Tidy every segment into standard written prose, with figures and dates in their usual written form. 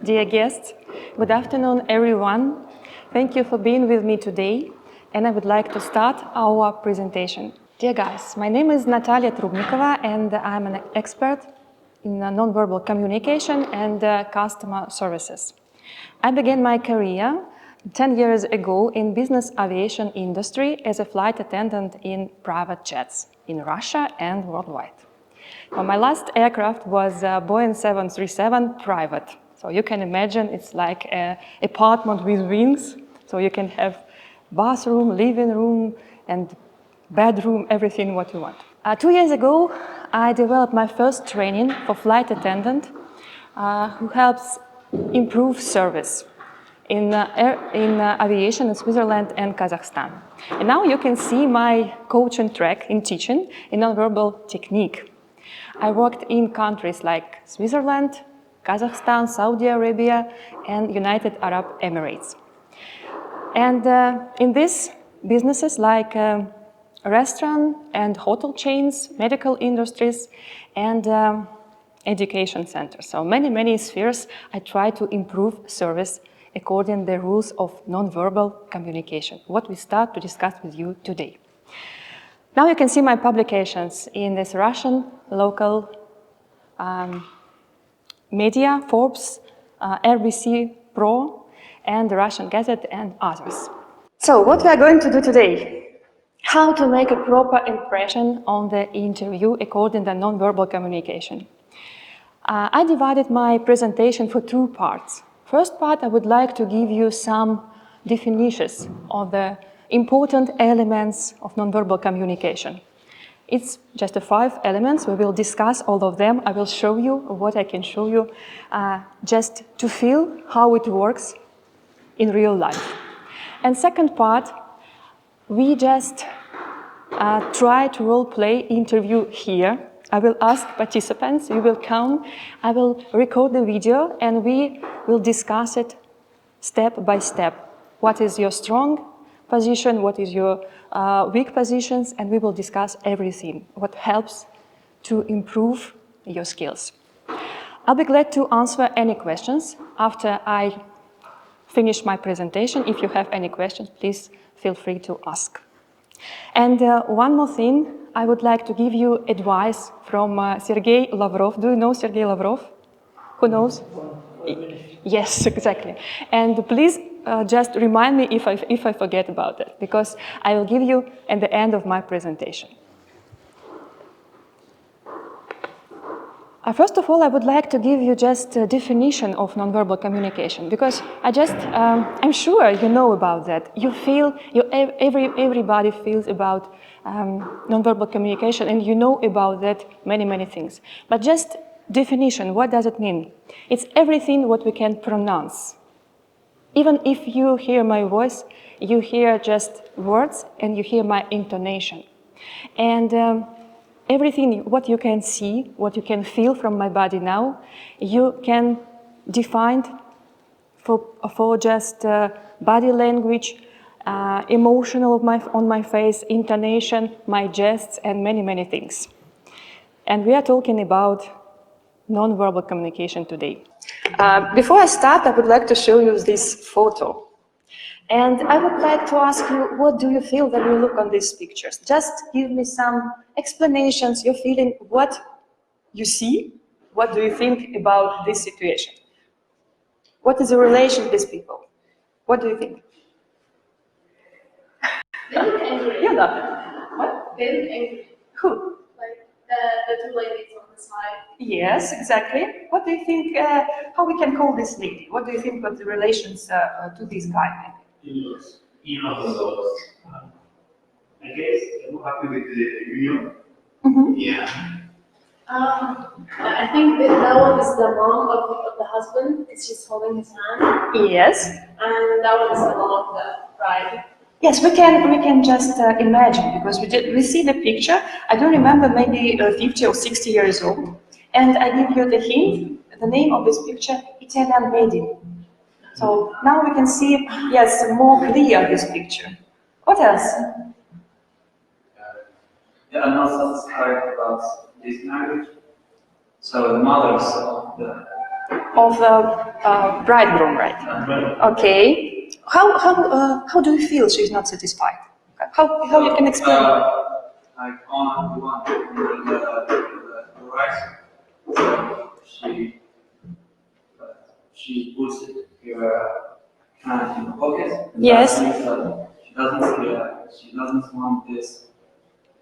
dear guests, good afternoon everyone. Thank you for being with me today, and I would like to start our presentation. Dear guys, my name is Natalia Trubnikova and I'm an expert in nonverbal communication and customer services. I began my career 10 years ago in business aviation industry as a flight attendant in private jets in Russia and worldwide. Well, my last aircraft was a Boeing 737 private. So you can imagine it's like an apartment with wings. So you can have bathroom, living room, and bedroom, everything what you want. 2 years ago, I developed my first training for flight attendant who helps improve service in aviation in Switzerland and Kazakhstan. And now you can see my coaching track in teaching in nonverbal technique. I worked in countries like Switzerland, Kazakhstan, Saudi Arabia, and United Arab Emirates. And in these businesses like restaurant and hotel chains, medical industries, and education centers. So many spheres I try to improve service according to the rules of nonverbal communication, what we start to discuss with you today. Now you can see my publications in this Russian local media, Forbes, RBC Pro, and the Russian Gazette and others. So what we are going to do today, how to make a proper impression on the interview according to nonverbal communication. I divided my presentation for two parts. First part, I would like to give you some definitions of the important elements of nonverbal communication. It's just 5 elements. We will discuss all of them. I will show you what I can show you just to feel how it works in real life. And second part, we just try to role-play interview here. I will ask participants, you will come, I will record the video, and we will discuss it step by step. What is your strong position, what is your weak positions, and we will discuss everything, what helps to improve your skills. I'll be glad to answer any questions after I finish my presentation. If you have any questions, please feel free to ask. And one more thing, I would like to give you advice from Sergei Lavrov. Do you know Sergei Lavrov? Who knows? Yes, exactly. And please just remind me if I forget about it, because I will give you at the end of my presentation. First of all, I would like to give you just a definition of nonverbal communication, because I'm sure you know about that. You feel, everybody feels about nonverbal communication, and you know about that many things. But just definition, what does it mean? It's everything what we can pronounce. Even if you hear my voice, you hear just words and you hear my intonation. And everything what you can see, what you can feel from my body now, you can define for just body language, emotional on my face, intonation, my gests, and many things. And we are talking about non-verbal communication today. Before I start, I would like to show you this photo. And I would like to ask you, what do you feel when you look on these pictures? Just give me some explanations, your feeling, what you see, what do you think about this situation? What is the relation with these people? What do you think? They look angry. You know. What? They look angry. Who? Like the two ladies on the side. Yes, exactly. What do you think, how we can call this lady? What do you think of the relations to this guy? In-laws. I guess I'm happy with the union. Mm-hmm. Yeah. I think that one is the mom of the husband. She's holding his hand. Yes. And that one is the mom of the bride. Yes, we can just imagine, because we see the picture. I don't remember, maybe 50 or 60 years old. And I give you the hint, the name of this picture, Italian wedding. So now we can see, yes, more clear this picture. What else? Yeah, I'm not satisfied about this marriage. So the mothers of the of the bridegroom, right? Okay. How do you feel she's not satisfied? How you can explain? Like on the one the right, she puts her hand in the pocket. Yes. That means that she doesn't want this.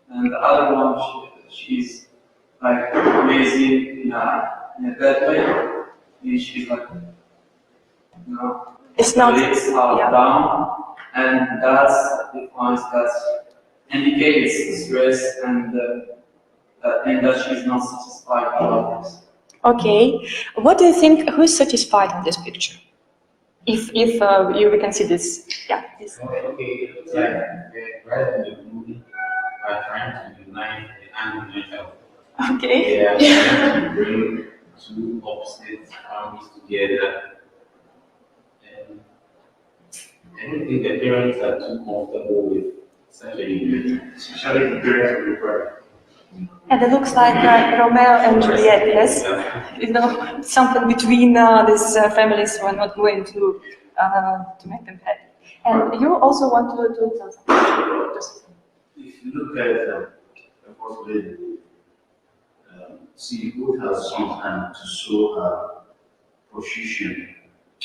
And the other one, she's like lazy in a bad way. And she's like, It's not. legs are Yeah. down, and that's the point that indicates stress and that she's not satisfied about this. Okay. What do you think? Who is satisfied in this picture? If we can see this, yeah. This. Okay, it's like the bride and the groom are trying to unite the angry mental. Okay. They are trying to bring two opposite families together. And I don't think the parents are too comfortable with such a union. Especially the parents of the bride. And it looks like Romeo and Juliet, yes? You know, something between these families who are not going to make them happy. And you also want to tell something? Just- If you look at the first lady, she both has some hand to show her position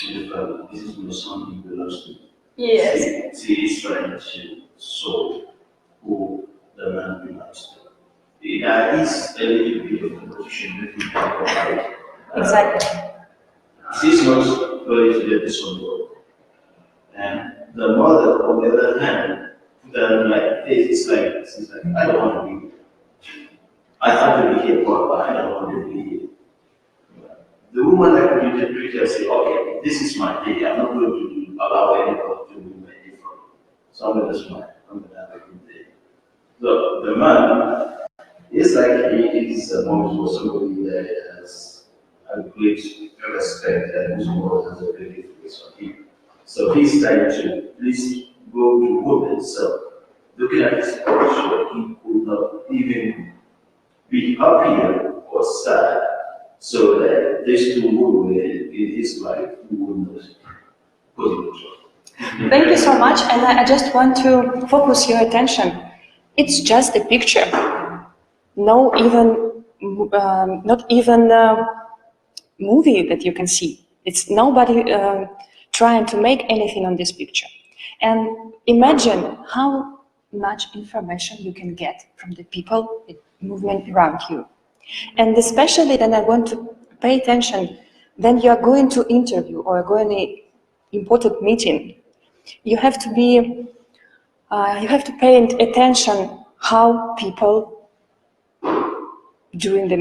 in the family. This is not something he belongs to. Yes. She is trying to show who the man belongs to. There is a little bit of competition between her and her. Exactly. She's not going to get this on board. And the mother, on the other hand, put her like this. It's like, she's like, I don't want to be here. I have to be here, but I don't want to be here. The woman that could interpret and say, okay, this is my day. I'm not going to allow anybody to move my day from me. So I'm going to smile. I'm going to have a good day. So the man is like he is a moment for somebody that has a great respect and whose world has a great influence on him. So he's trying to please go to women. So looking at his posture, he could not even be happier or sad. So that these two women in his life who would not put him in trouble. Thank you so much, and I just want to focus your attention. It's just a picture. No, not even movie that you can see. It's nobody trying to make anything on this picture. And imagine how much information you can get from the people, the movement around you. And especially then I want to pay attention when you are going to interview or going to important meeting. You have to be, you have to pay attention how people doing the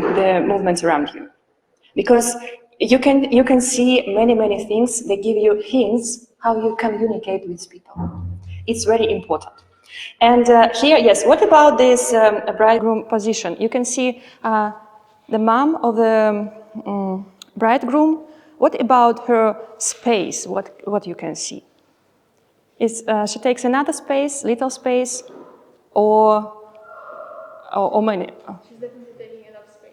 movements around you, because you can see many things. They give you hints how you communicate with people. It's very important. And here, yes. What about this bridegroom position? You can see the mom of the bridegroom. What about her space? What you can see? Is she takes another space, little space, or many? She's definitely taking enough space.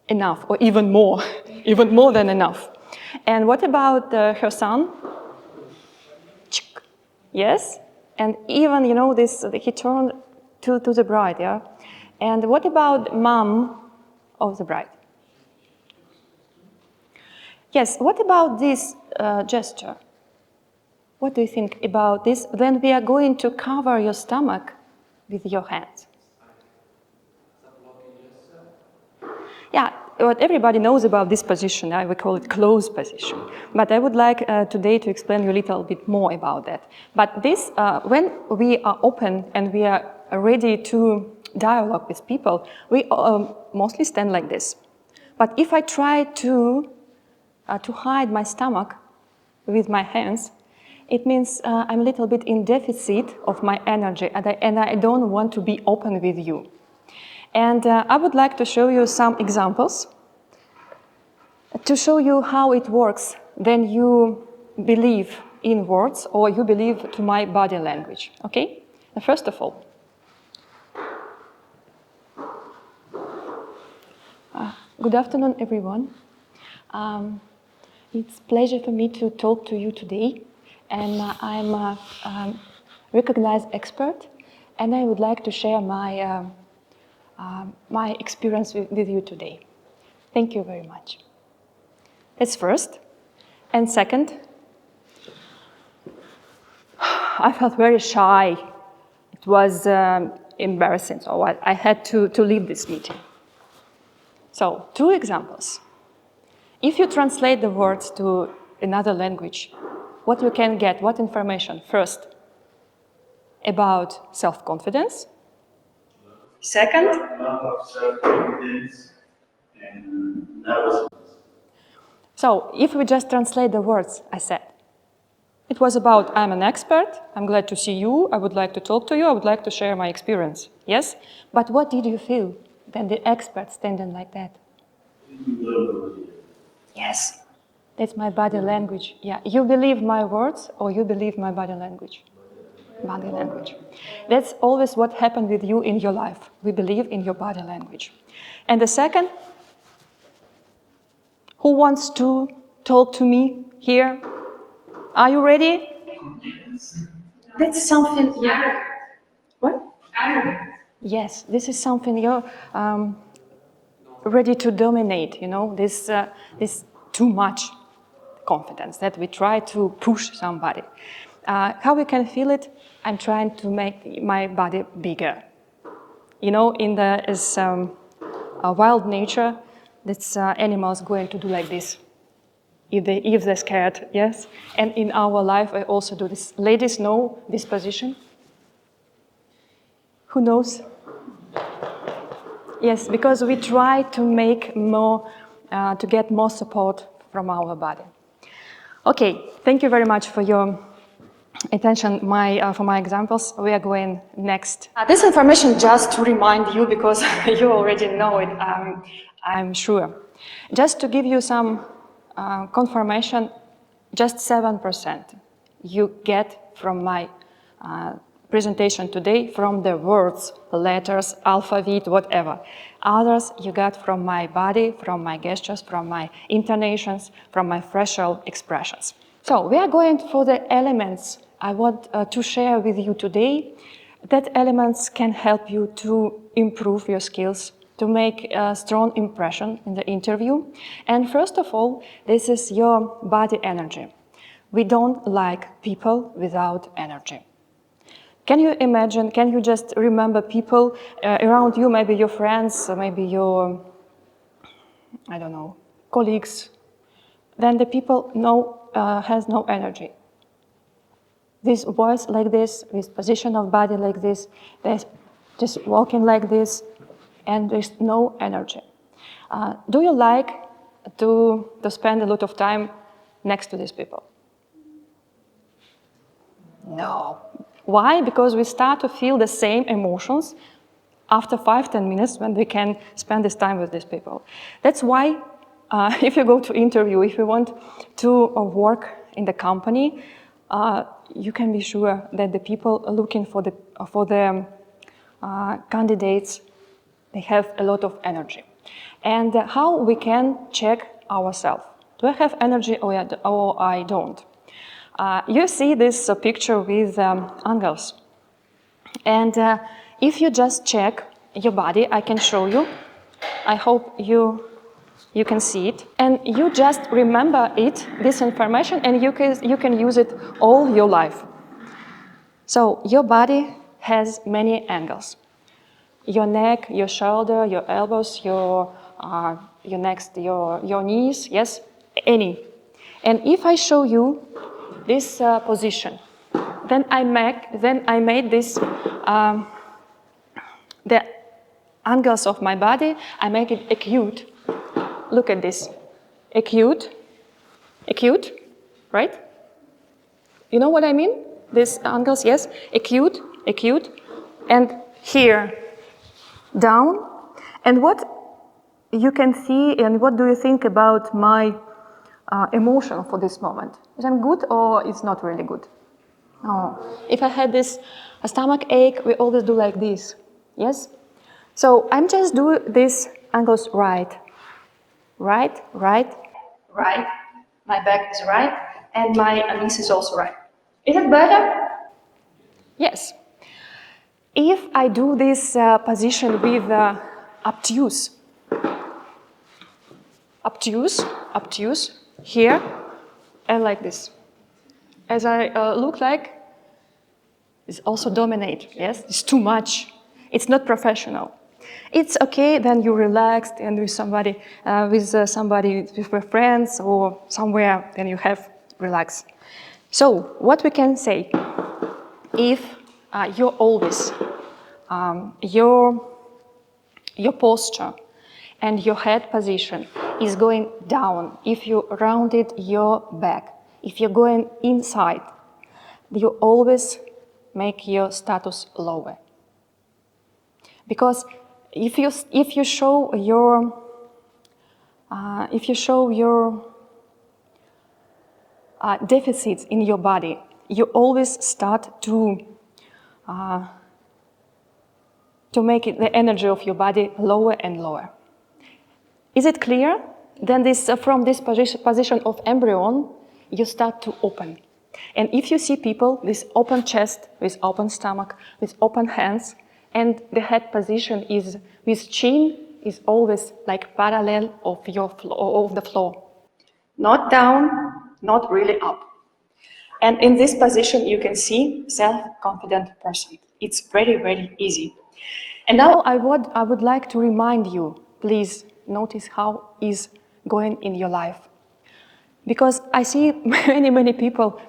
Enough, or even more, even more than enough. And what about her son? Yes, and even this he turned to the bride, yeah. And what about mom of the bride? Yes. What about this gesture? What do you think about this? Then we are going to cover your stomach with your hands. Yeah, what everybody knows about this position, we call it closed position. But I would like today to explain you a little bit more about that. But this, when we are open and we are ready to dialogue with people, we mostly stand like this. But if I try to hide my stomach with my hands, it means I'm a little bit in deficit of my energy, and I don't want to be open with you. And I would like to show you some examples to show you how it works when you believe in words or you believe to my body language, okay? First of all, good afternoon, everyone. It's a pleasure for me to talk to you today, and I'm a recognized expert, and I would like to share my experience with you today. Thank you very much. That's first. And second, I felt very shy. It was embarrassing, so I had to leave this meeting. So, 2 examples. If you translate the words to another language, what you can get, what information? First, about self-confidence. Second, Lack of self-confidence and nervousness. so if we just translate the words, I said, it was about, I'm an expert, I'm glad to see you, I would like to talk to you, I would like to share my experience. Yes? But what did you feel when the expert standing like that? Yes, that's my body language. Yeah, you believe my words or you believe my body language? Body language. That's always what happened with you in your life. We believe in your body language. And the second, who wants to talk to me here? Are you ready? That's something. Yeah. What? Yes, this is something you're ready to dominate. You know, this too much confidence that we try to push somebody. How we can feel it? I'm trying to make my body bigger. You know, in the wild nature, this animals going to do like this. If they're scared, yes? And in our life, I also do this. Ladies know this position? Who knows? Yes, because we try to make more, to get more support from our body. Okay, thank you very much for your attention for my examples. We are going next. This information just to remind you, because you already know it, I'm sure. Just to give you some confirmation, just 7% you get from my presentation today from the words, letters, alphabet, whatever. Others you got from my body, from my gestures, from my intonations, from my facial expressions. So we are going for the elements I want to share with you today. That elements can help you to improve your skills, to make a strong impression in the interview. And first of all, this is your body energy. We don't like people without energy. Can you imagine, can you just remember people around you, maybe your friends, maybe your, I don't know, colleagues, then the people has no energy. This voice like this, this position of body like this, they're just walking like this, and there's no energy. Do you like to spend a lot of time next to these people? No. Why? Because we start to feel the same emotions after 5-10 minutes when we can spend this time with these people. That's why if you go to interview, if you want to work in the company, you can be sure that the people looking for the candidates, they have a lot of energy. And how we can check ourselves? Do I have energy or I don't? You see this picture with angles. And if you just check your body, I can show you. I hope you can see it. And you just remember it, this information, and you can use it all your life. So your body has many angles. Your neck, your shoulder, your elbows, your knees, yes, any. And if I show you this position, then I made this, the angles of my body, I make it acute. Look at this, acute, right? You know what I mean? These angles, yes, acute, and here, down. And what you can see, and what do you think about my emotion for this moment? Is it good or it's not really good? No. If I had a stomach ache, we always do like this, yes? So I'm just doing these angles right, my back is right, and my knees is also right. Is it better? Yes. If I do this position with obtuse, here, and like this. As I look like, it's also dominate, yes? It's too much. It's not professional. It's okay, then you relaxed and with somebody, with your friends or somewhere, then you have relax. So, what we can say, if you're always, your posture and your head position is going down, if you rounded your back, if you're going inside, you always make your status lower. Because if you show your deficits in your body, you always start to make the energy of your body lower and lower. Is it clear? Then from this position of embryo, you start to open. And if you see people with open chest, with open stomach, with open hands, and the head position is with chin is always like parallel of the floor. Not down, not really up. And in this position, you can see self-confident person. It's very, very easy. And now I would like to remind you, please notice how is going in your life. Because I see many, many people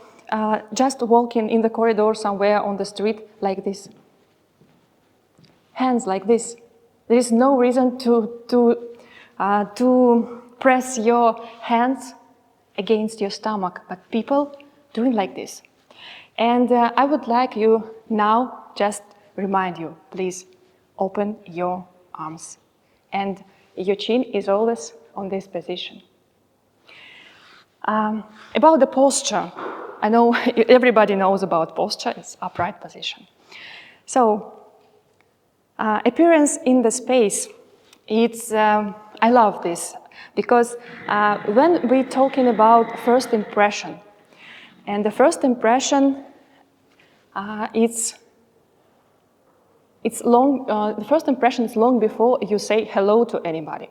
just walking in the corridor somewhere on the street like this. Hands like this. There is no reason to press your hands against your stomach, but people doing like this. And I would like you now just remind you, please open your arms. And your chin is always on this position. About the posture, I know everybody knows about posture, it's upright position. So, appearance in the space, it's, I love this, because when we're talking about first impression, and the first impression, the first impression is long before you say hello to anybody.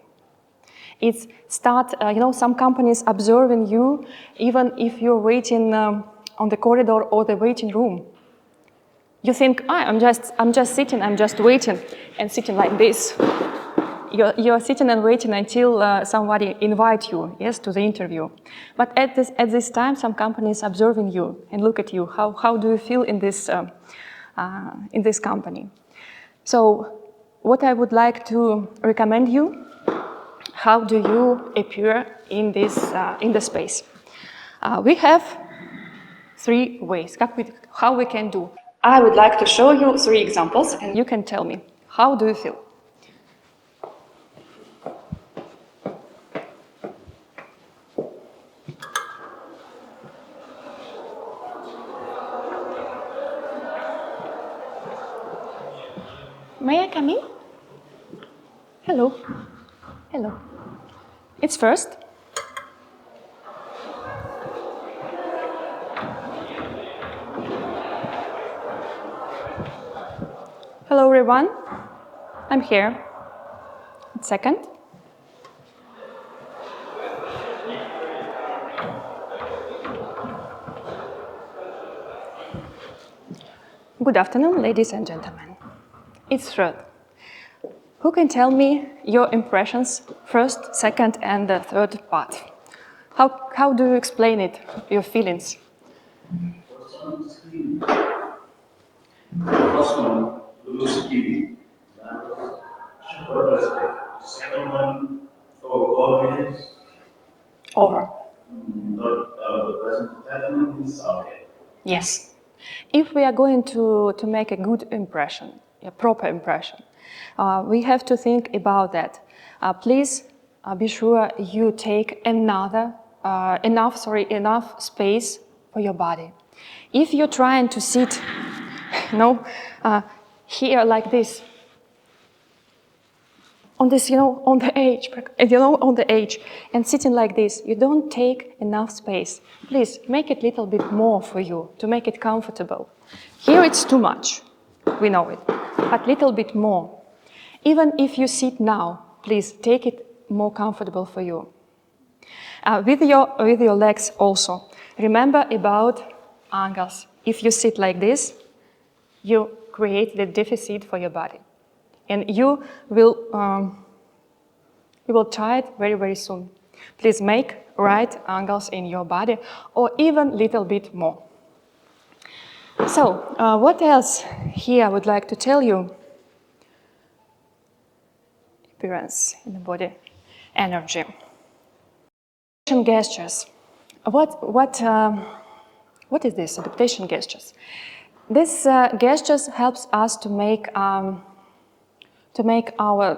It's some companies observing you even if you're waiting on the corridor or the waiting room. You think, I'm just sitting, I'm just waiting, and sitting like this. You're sitting and waiting until somebody invite you, yes, to the interview. But at this time, some companies observing you and look at you. How do you feel in this company? So, what I would like to recommend you. How do you appear in the space? We have 3 ways. How we can do. I would like to show you 3 examples, and you can tell me how do you feel. May I come in? Hello. Hello. It's first. Hello, everyone. I'm here. It's second. Good afternoon, ladies and gentlemen. It's third. Who can tell me your impressions, first, second, and the third part? How do you explain it, your feelings? First one, looks cute. Second one, for confidence. Over. Not the present happening is okay. Yes. If we are going to make a good impression, a proper impression, we have to think about that. Please be sure you take enough space for your body. If you're trying to sit, here like this, on this, on the edge, on the edge, and sitting like this, you don't take enough space. Please make it a little bit more for you to make it comfortable. Here it's too much, we know it, but little bit more. Even if you sit now, please take it more comfortable for you. With your legs also, remember about angles. If you sit like this, you create the deficit for your body. And you will try it very, very soon. Please make right angles in your body, or even a little bit more. So, what else here I would like to tell you? Appearance in the body, energy. Gestures. What is this? Adaptation gestures. This gestures helps us to make our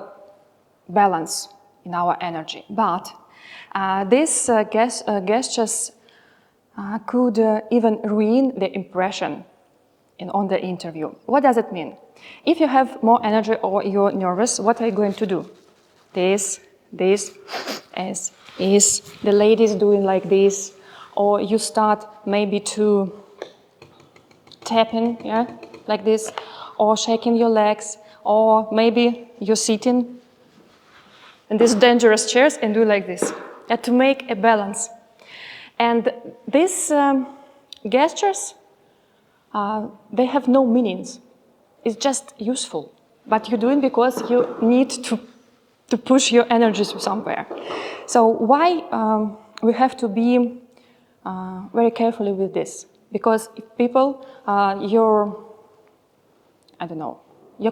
balance in our energy. But these gestures could even ruin the impression on the interview. What does it mean? If you have more energy or you're nervous, what are you going to do? This, as is the ladies doing like this, or you start maybe to tapping, yeah, like this, or shaking your legs, or maybe you're sitting in these dangerous chairs and do like this, to make a balance. And these gestures, they have no meanings. It's just useful, but you're doing because you need to push your energies somewhere. So why we have to be very carefully with this? Because if people, your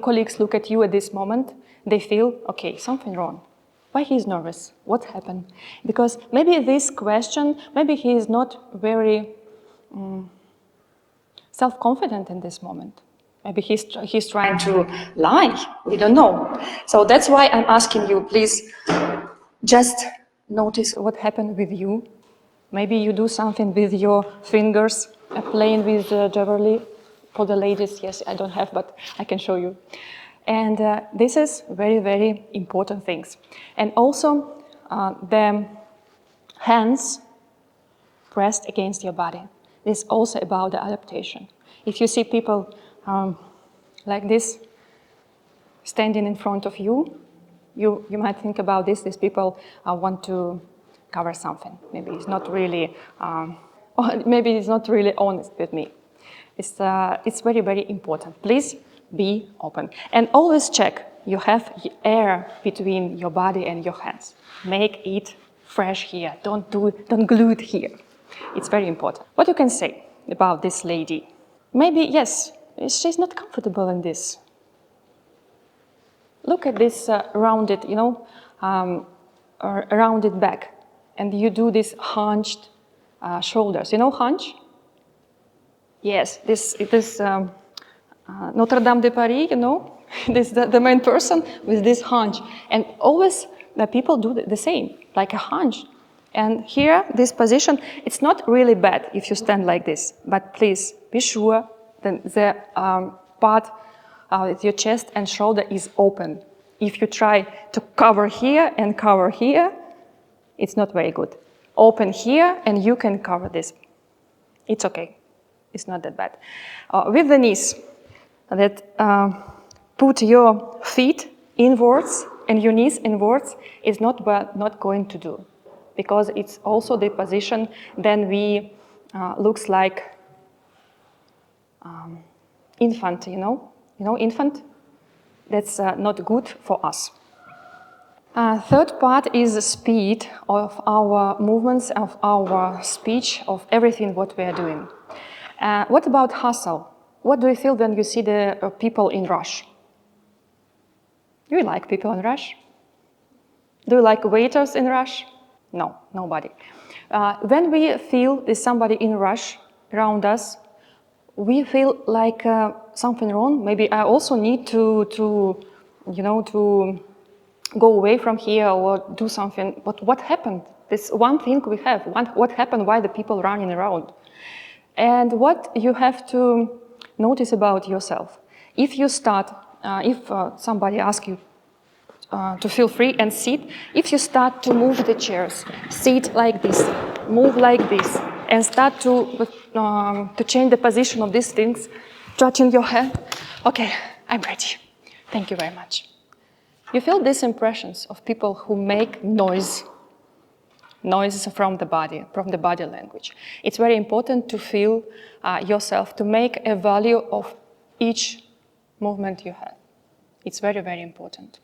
colleagues look at you at this moment, they feel, okay, something wrong. Why he's nervous? What happened? Because maybe this question, maybe he is not very self-confident in this moment. Maybe he's trying to lie. We don't know. So that's why I'm asking you, please, just notice what happened with you. Maybe you do something with your fingers, playing with jewelry. For the ladies, yes, I don't have, but I can show you. And this is very, very important things. And also the hands pressed against your body. This is also about the adaptation. If you see people like this standing in front of you, you might think about this. These people want to cover something. Maybe it's not really, or maybe it's not really honest with me. It's very, very important. Please be open. And always check you have air between your body and your hands. Make it fresh here. Don't glue it here. It's very important. What you can say about this lady? Maybe, yes, she's not comfortable in this. Look at this rounded, rounded back. And you do this hunched shoulders. You know hunch? Yes, this Notre Dame de Paris, this the main person with this hunch. And always the people do the same, like a hunch. And here, this position, it's not really bad if you stand like this, but please be sure that the part with your chest and shoulder is open. If you try to cover here and cover here, it's not very good. Open here and you can cover this. It's okay. It's not that bad. With the knees, put your feet inwards and your knees inwards is not going to do, because it's also the position then we looks like infant, infant. That's not good for us. Third part is the speed of our movements, of our speech, of everything what we are doing. What about hustle? What do you feel when you see the people in rush? Do you like people in rush? Do you like waiters in rush? No, nobody. When we feel there's somebody in rush around us, we feel like something wrong. Maybe I also need to go away from here or do something. But what happened? This one thing we have. What happened? Why the people running around? And what you have to notice about yourself. If you start, if somebody asks you to feel free and sit. If you start to move the chairs, sit like this, move like this, and start to change the position of these things, stretching your hand. Okay, I'm ready. Thank you very much. You feel these impressions of people who make noises from the body language. It's very important to feel yourself, to make a value of each movement you have. It's very, very important.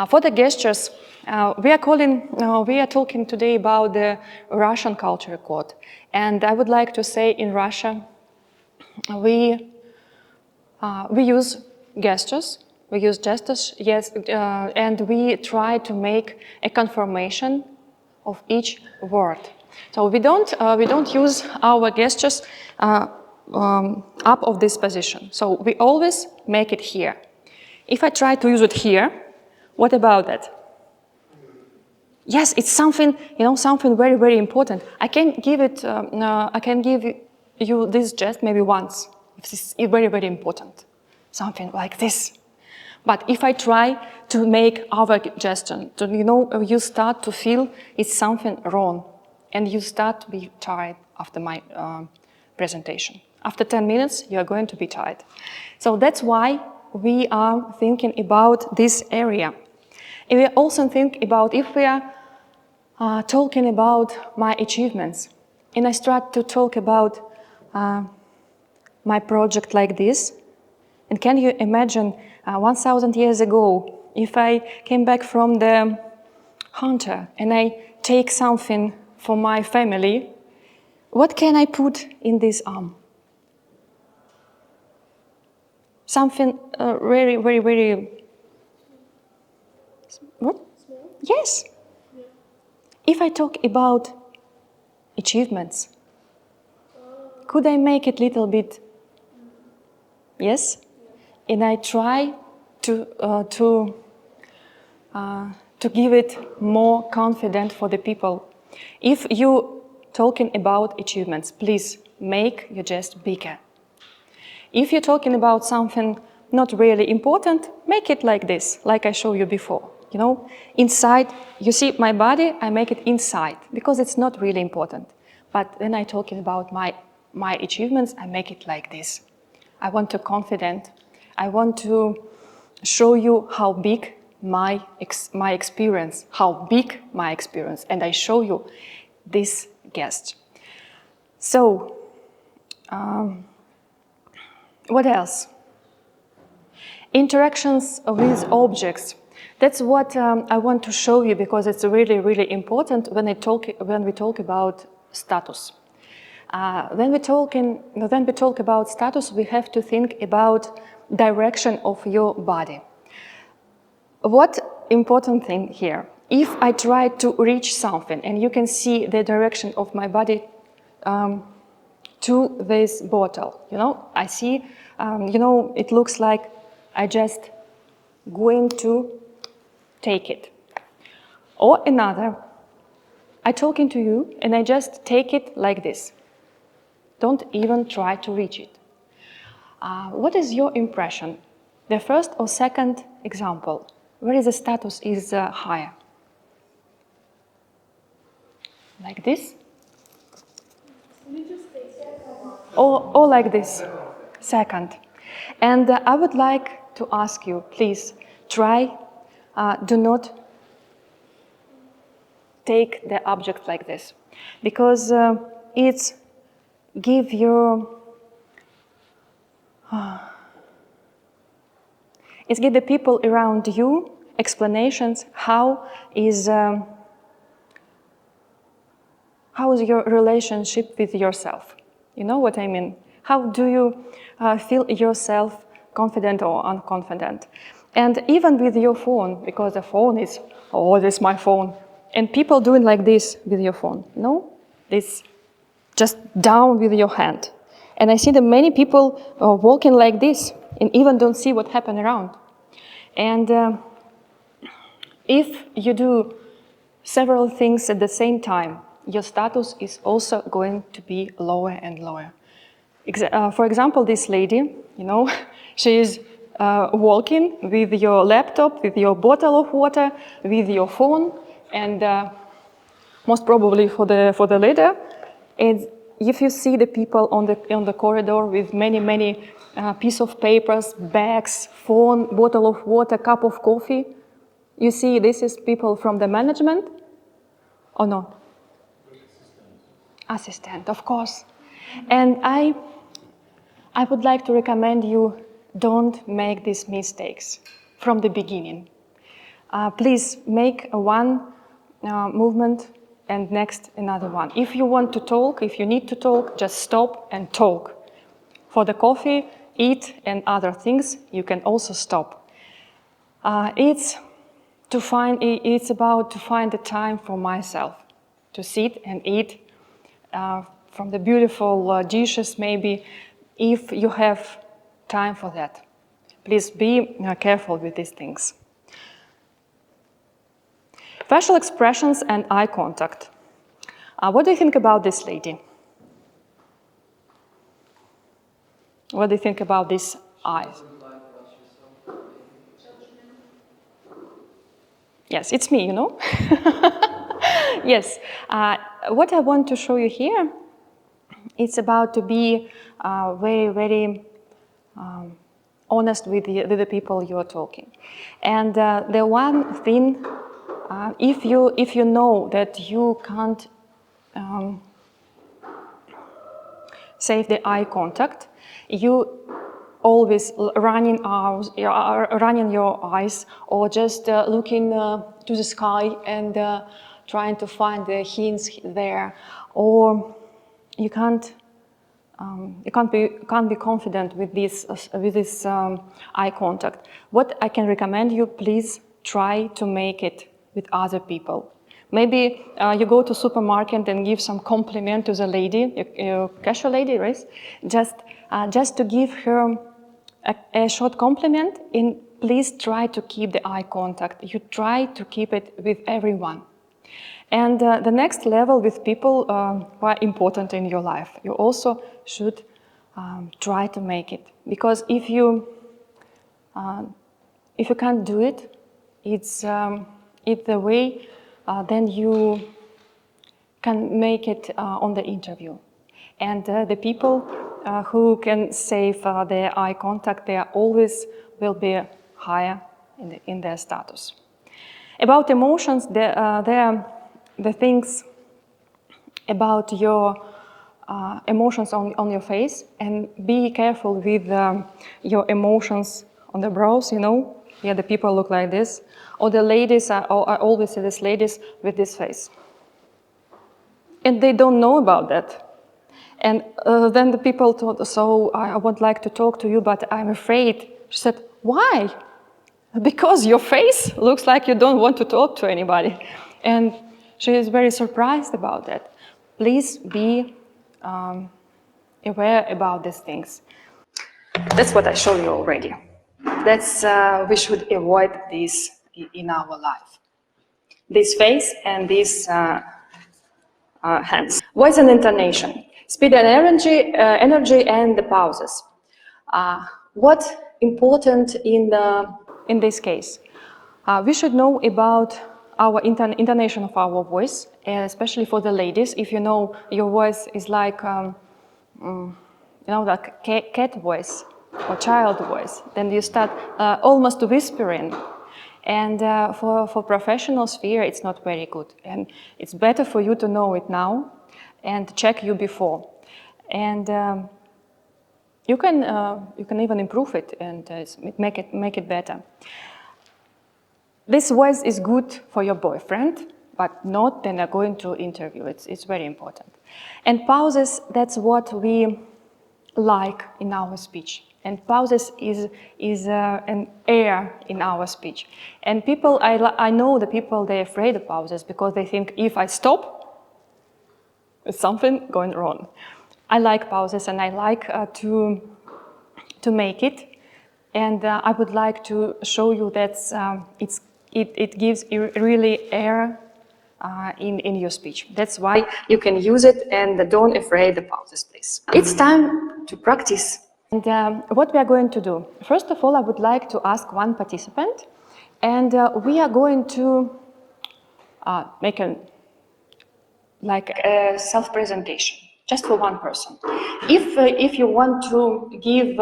For the gestures, we are talking today about the Russian culture code. And I would like to say in Russia, we use gestures. We use gestures, yes, and we try to make a confirmation of each word. So we don't use our gestures up of this position. So we always make it here. If I try to use it here, what about that? Yes, it's something, something very, very important. I can give you this gest maybe once. It's very, very important. Something like this. But if I try to make our gesture, you start to feel it's something wrong, and you start to be tired after my presentation. After 10 minutes, you are going to be tired. So that's why we are thinking about this area. And we also think about if we are talking about my achievements, and I start to talk about my project like this, and can you imagine 1,000 years ago, if I came back from the hunter and I take something for my family, what can I put in this arm? Something very, very, very... What? Yes. If I talk about achievements, could I make it a little bit? Yes? And I try to give it more confident for the people. If you talking about achievements, please make your gest bigger. If you're talking about something not really important, make it like this, like I showed you before. Inside, you see my body, I make it inside, because it's not really important. But when I'm talking about my achievements, I make it like this. I want to confident. I want to show you how big my experience, and I show you this guest. So, what else? Interactions with objects. That's what I want to show you, because it's really, really important when we talk about status. When we talk about status, we have to think about direction of your body. What important thing here? If I try to reach something, and you can see the direction of my body to this bottle, I see, it looks like I just going to take it. Or another, I talking to you, and I just take it like this. Don't even try to reach it. What is your impression? The first or second example, where is the status is higher? Like this? Or like this? Second. And I would like to ask you, please, try, do not take the object like this, because it's give the people around you explanations how is your relationship with yourself. You know what I mean? How do you feel yourself confident or unconfident? And even with your phone, because the phone is, oh, this is my phone. And people doing like this with your phone. No, this just down with your hand. And I see that many people are walking like this and even don't see what happened around. And if you do several things at the same time, your status is also going to be lower and lower. For example, this lady, she is walking with your laptop, with your bottle of water, with your phone, and most probably for the leader. And if you see the people on the corridor with many piece of papers, bags, phone, bottle of water, cup of coffee, you see this is people from the management or not? Assistant, of course. And I would like to recommend you don't make these mistakes from the beginning. Please make one movement and next another one. If you want to talk, if you need to talk, just stop and talk. For the coffee, eat and other things, you can also stop. It's about to find the time for myself, to sit and eat from the beautiful dishes maybe, if you have time for that. Please be careful with these things. Facial expressions and eye contact. What do you think about this lady? What do you think about these eyes? Yes, it's me, you know? Yes. What I want to show you here, it's about to be very honest with the people you are talking. And the one thing, if you know that you can't save the eye contact, you always running your eyes or just looking to the sky and trying to find the hints there, or you can't be confident with this eye contact. What I can recommend you, please try to make it with other people. Maybe you go to supermarket and give some compliment to the lady, your cashier lady, right? Just to give her a short compliment, and please try to keep the eye contact. You try to keep it with everyone. And the next level with people who are important in your life, you also should try to make it. Because if you can't do it, it's the way then you can make it on the interview. And the people who can save their eye contact, they always will be higher in their status. About emotions, there are the things about your emotions on your face, and be careful with your emotions on the brows, you know. Yeah, the people look like this. Or the ladies, I always see these ladies with this face. And they don't know about that. And then the people thought, so I would like to talk to you, but I'm afraid. She said, why? Because your face looks like you don't want to talk to anybody. And she is very surprised about that. Please be aware about these things. That's what I showed you already. We should avoid this in our life. This face and these hands. Voice and intonation. Speed and energy and the pauses. What important in this case? We should know about our intonation of our voice, especially for the ladies. If you know your voice is like, like cat voice or child voice, then you start almost whispering. And for professional sphere, it's not very good. And it's better for you to know it now and check you before. And you can even improve it and make it better. This voice is good for your boyfriend, but not when you're going to interview. It's very important. And pauses, that's what we like in our speech. And pauses is an air in our speech. And people, I know the people, they're afraid of pauses because they think if I stop, there's something going wrong. I like pauses and I like to make it. And I would like to show you that it gives really air in your speech. That's why you can use it, and don't afraid the pauses, please. It's time to practice And what we are going to do? First of all, I would like to ask one participant, and we are going to make a self-presentation, just for one person. If you want to give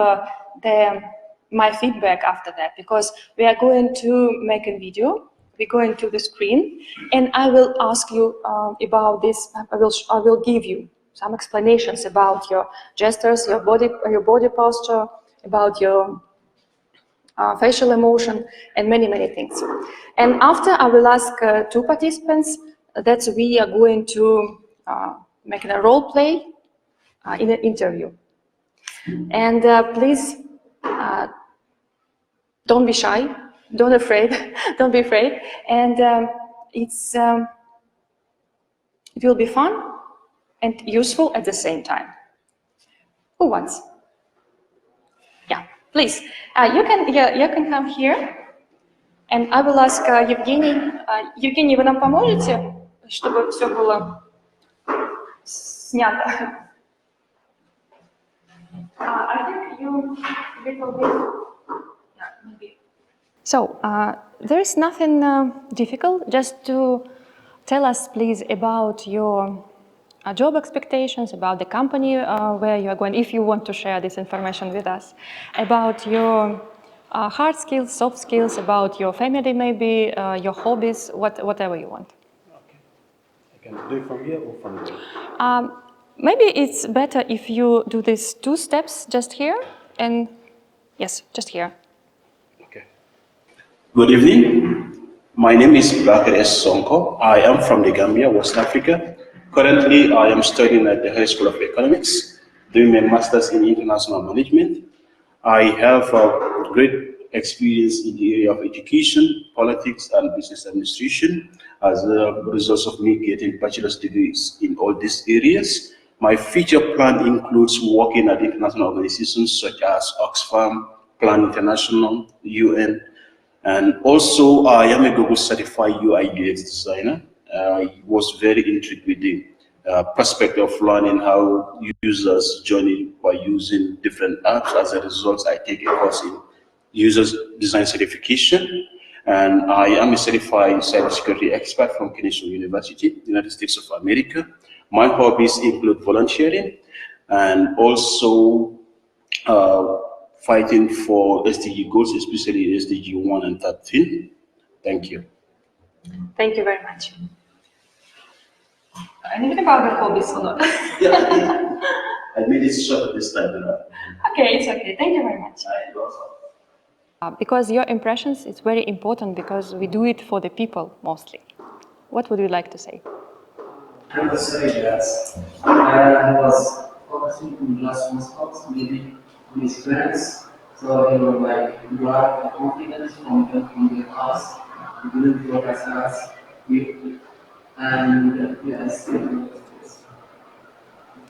my feedback after that, because we are going to make a video, we go into the screen, and I will ask you about this. I will give you some explanations about your gestures, your body posture, about your facial emotion, and many, many things. And after, I will ask two participants that we are going to make a role play in an interview. And please don't be shy, don't be afraid, and it will be fun and useful at the same time. Who wants? Yeah, please. You can come here. And I will ask Евгений. Евгений, вы нам поможете, чтобы все было снято? I think you little bit. Yeah, maybe. So there is nothing difficult. Just to tell us, please, about your job expectations, about the company where you are going, if you want to share this information with us, about your hard skills, soft skills, about your family maybe, your hobbies, whatever you want. Okay. I can do it from here or from there? Maybe it's better if you do these two steps just here, and yes, just here. Okay. Good evening. My name is Bakar S. Sonko. I am from the Gambia, West Africa. Currently, I am studying at the High School of Economics, doing my master's in international management. I have a great experience in the area of education, politics, and business administration as a result of me getting bachelor's degrees in all these areas. My future plan includes working at international organizations such as Oxfam, Plan International, UN, and also I am a Google certified UI UX designer. I was very intrigued with the prospect of learning how users journey by using different apps. As a result, I take a course in users design certification, and I am a certified cybersecurity expert from HSE University, United States of America. My hobbies include volunteering and also fighting for SDG goals, especially SDG 1 and 13. Thank you. Thank you very much. Anything about the hobbies or not? Yeah, I made it short this time. Okay, it's okay. Thank you very much. Because your impressions is very important because we do it for the people mostly. What would you like to say? I would say that I was focusing on just one spot, maybe on his parents. So he would like grab the confidence from the past. He didn't focus as we, and yeah, I still do this.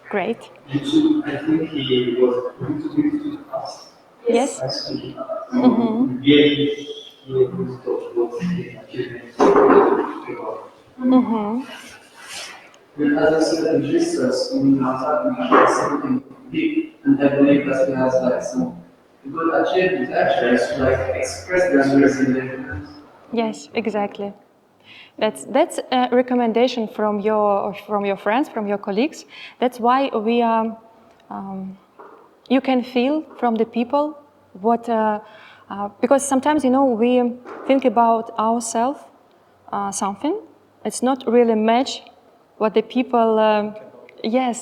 Great. I think he was going to do it to us. Yes. Actually, Mm-hmm. really, really good stuff was the achievement. Mm-hmm. But as I said, in Jesus, in our talking something big, and I believe that he has like some good achievement actually to like express themselves in their Yes, exactly. That's a recommendation from your friends, from your colleagues. That's why we are. You can feel from the people what because sometimes we think about ourselves something. It's not really match what the people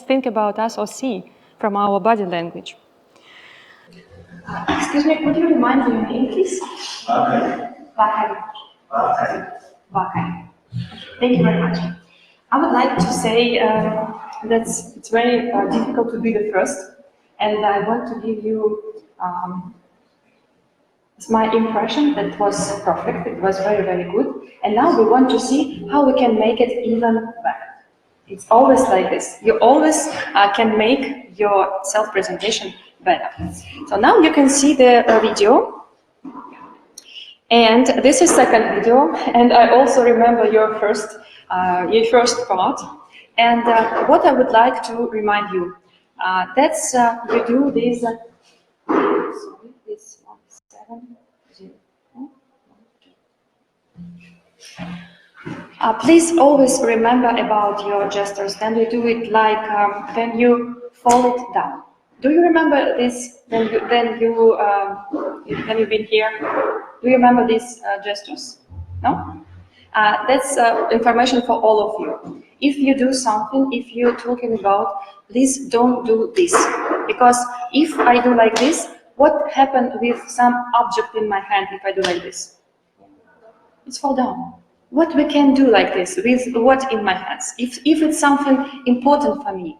think about us or see from our body language. Excuse me, could you remind me your name, please? Okay. Bakari. Okay. Bakari. Thank you very much. I would like to say that it's very difficult to be the first, and I want to give you my impression that was perfect. It was very, very good. And now we want to see how we can make it even better. It's always like this. You always can make your self-presentation better. So now you can see the video. And this is second video. And I also remember your first part. And what I would like to remind you, that's you do this Sorry, this 1701. Please always remember about your gestures. Then you do it like when you fall it down. Do you remember this? Then you've been here. Do you remember these gestures? No. That's information for all of you. If you do something, if you're talking about, please don't do this, because if I do like this, what happened with some object in my hand if I do like this? It's fall down. What we can do like this with what in my hands? If it's something important for me,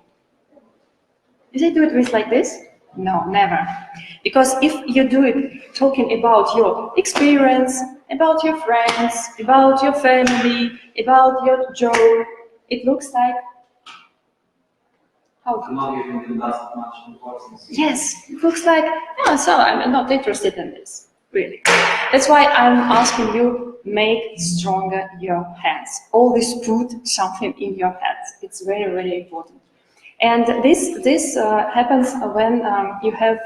did I do it with like this? No, never. Because if you do it talking about your experience, about your friends, about your family, about your job, it looks like how? Not giving that much importance. Yes, it looks like, oh, so I'm not interested in this, really. That's why I'm asking you, make stronger your hands. Always put something in your hands. It's very, very important. And this happens when you have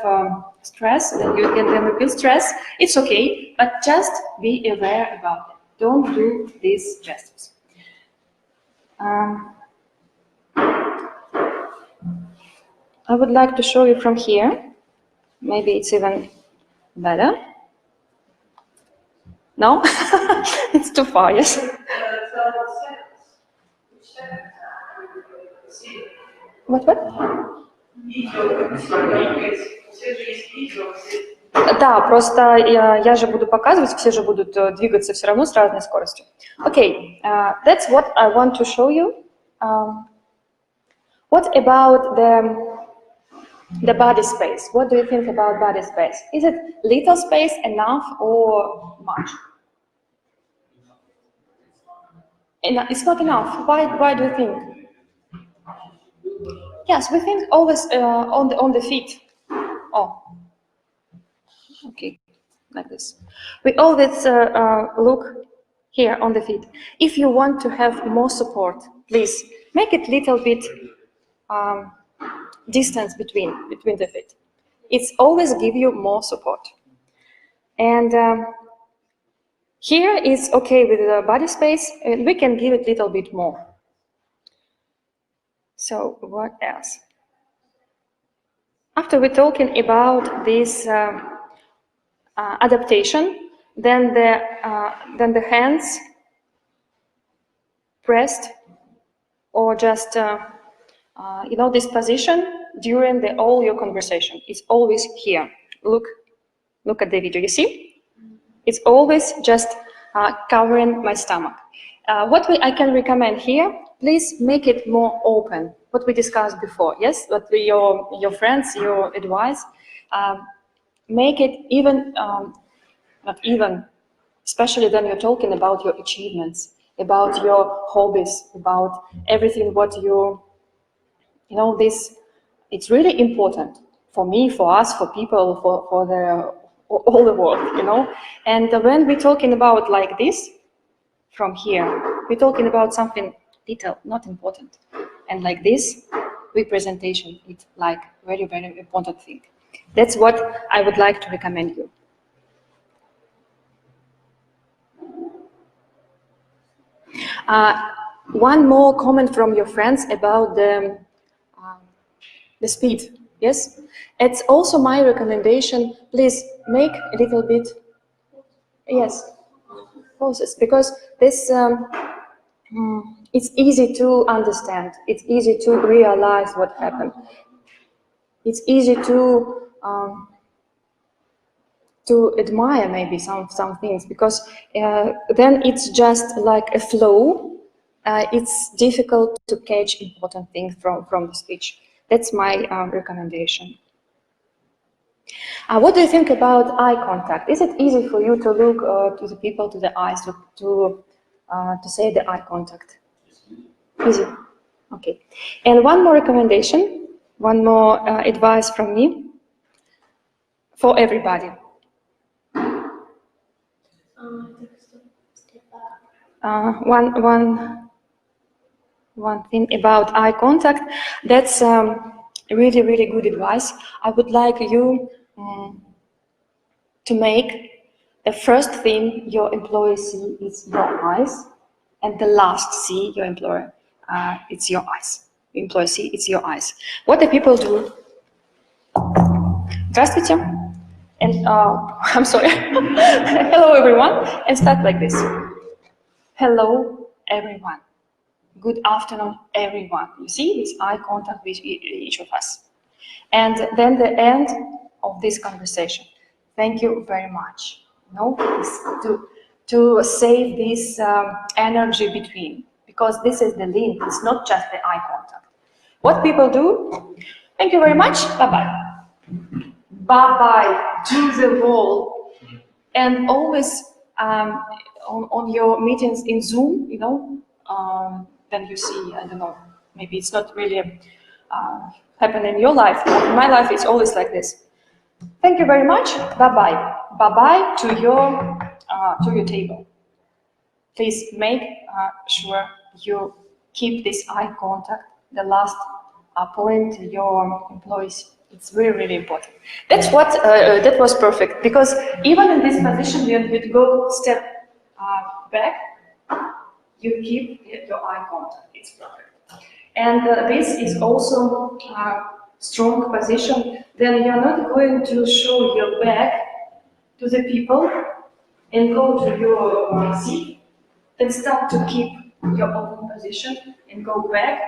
stress, when you feel stress. It's okay, but just be aware about it. Don't do these gestures. I would like to show you from here. Maybe it's even better. No? It's too far, yes? What? Да, просто я же буду показывать, все же будут двигаться все равно с разной скоростью. Okay, that's what I want to show you. What about the body space? What do you think about body space? Is it little space enough or much? It's not enough. Why do you think? Yes, we think always on the feet. Oh, okay, like this. We always look here on the feet. If you want to have more support, please make it little bit distance between the feet. It's always give you more support. And here is okay with the body space, and we can give it a little bit more. So what else? After we're talking about this adaptation, then the hands pressed, or just this position during all your conversation. It's always here. Look at the video. You see? It's always just covering my stomach. What I can recommend here, please make it more open. What we discussed before, yes? What your friends, your advice, make it even, not even, especially when you're talking about your achievements, about your hobbies, about everything what this, it's really important for me, for us, for people, for all the world, And when we're talking about like this, from here, we're talking about something little, not important. And like this, representation, it's like very, very important thing. That's what I would like to recommend you. One more comment from your friends about the speed, yes? It's also my recommendation, please make a little bit, yes, pauses, because this, it's easy to understand, it's easy to realize what happened. It's easy to admire maybe some things, because then it's just like a flow. It's difficult to catch important things from the speech. That's my recommendation. What do you think about eye contact? Is it easy for you to look to the people, to the eyes, to say the eye contact? Easy. Okay. And one more recommendation, one more advice from me for everybody. One thing about eye contact, that's really, really good advice. I would like you to make the first thing your employee see is your eyes, and the last see your employer, it's your eyes. Employee see, it's your eyes. What the people do? Здравствуйте. And I'm sorry. Hello everyone. And start like this. Hello everyone. Good afternoon everyone. You see this eye contact with each of us. And then the end of this conversation. Thank you very much. No, to save this energy between, because this is the link. It's not just the eye contact. What people do? Thank you very much. Bye bye. Bye-bye to the wall. And always on your meetings in Zoom, you know, then you see, I don't know, maybe it's not really happen in your life, but in my life it's always like this. Thank you very much, bye-bye. Bye-bye to your table. Please make sure you keep this eye contact, the last point your employees. It's really, really important. That's what, that was perfect, because even in this position, when you go step back, you keep your eye contact. It's perfect. And this is also a strong position. Then you're not going to show your back to the people and go to your seat. Then start to keep your own position and go back,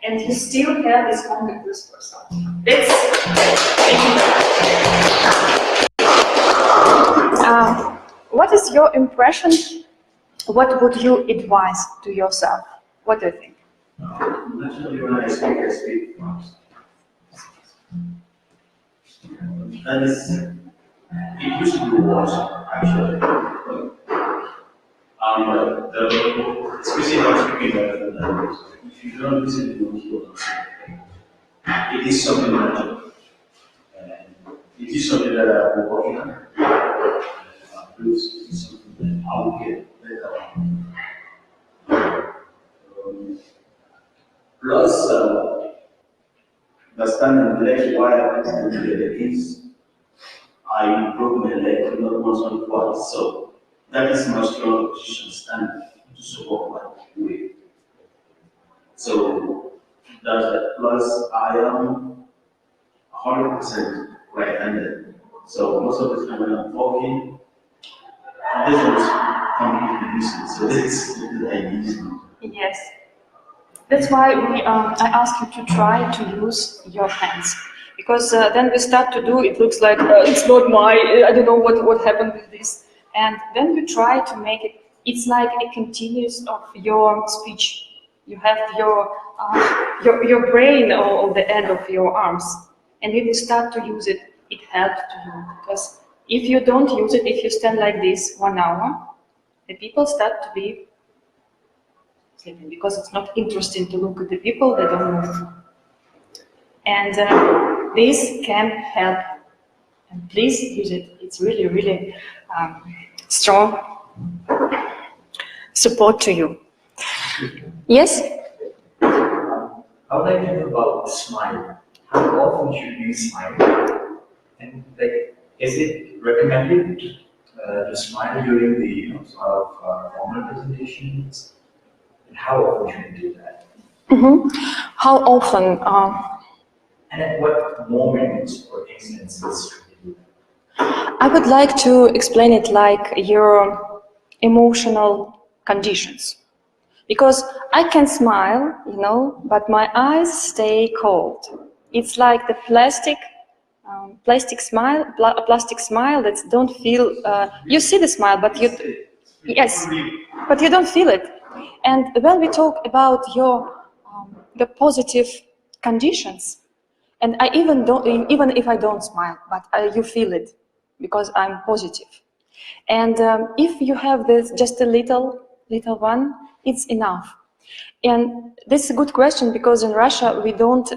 and you still have this contact with this person. What is your impression? What would you advise to yourself? What do you think? Naturally, when I speak first. That is, it used to be worse, actually. Especially when speaking better than others. If you don't listen to what you it is something natural. It is something that I've been working on. It is something that I will get better on. Plus, understanding the leg, why I understand the leg is, I improved my leg not once or twice. So that is my strong position standing to support my weight. So that's that. Plus, I am 100% right-handed. So most of the time when I'm talking, this was completely missing. So this is the idea. Yes. That's why I ask you to try to use your hands. Because then we start to do, it looks like it's not my, I don't know what happened with this. And then we try to make it, it's like a continuous of your speech. You have your brain on the end of your arms. And if you start to use it, it helps to you. Because if you don't use it, if you stand like this 1 hour, the people start to be sleeping, because it's not interesting to look at the people, they don't move. And this can help. And please use it. It's really, really strong support to you. Yes? I would like to know about the smile. How often should you smile? And like, is it recommended to smile during the formal presentations? And how often should you do that? Mm-hmm. How often? And at what moments or instances should you do that? I would like to explain it like your emotional conditions. Because I can smile, you know, but my eyes stay cold. It's like the plastic smile that don't feel. You see the smile, but but you don't feel it. And when we talk about the positive conditions, and I even if I don't smile, but you feel it because I'm positive. And if you have this just a little one, it's enough. And this is a good question, because in Russia we don't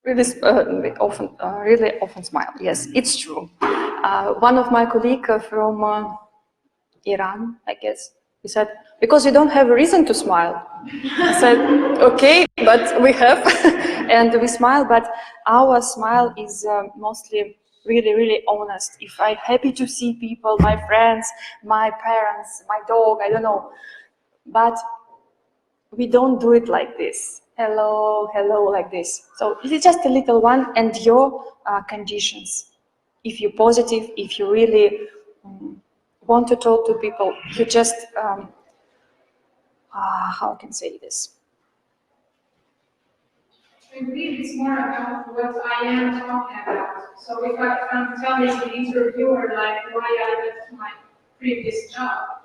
really often smile. Yes, it's true. One of my colleagues from Iran, I guess, he said, because you don't have a reason to smile. I said, okay, but we have. and we smile, but our smile is mostly really, really honest. If I'm happy to see people, my friends, my parents, my dog, I don't know, but we don't do it like this. Hello, hello, like this. So this is just a little one, and your conditions. If you're positive, if you really want to talk to people, you just, how I can say this? I believe it's more about what I am talking about. So if I'm telling the interviewer like why I left my previous job,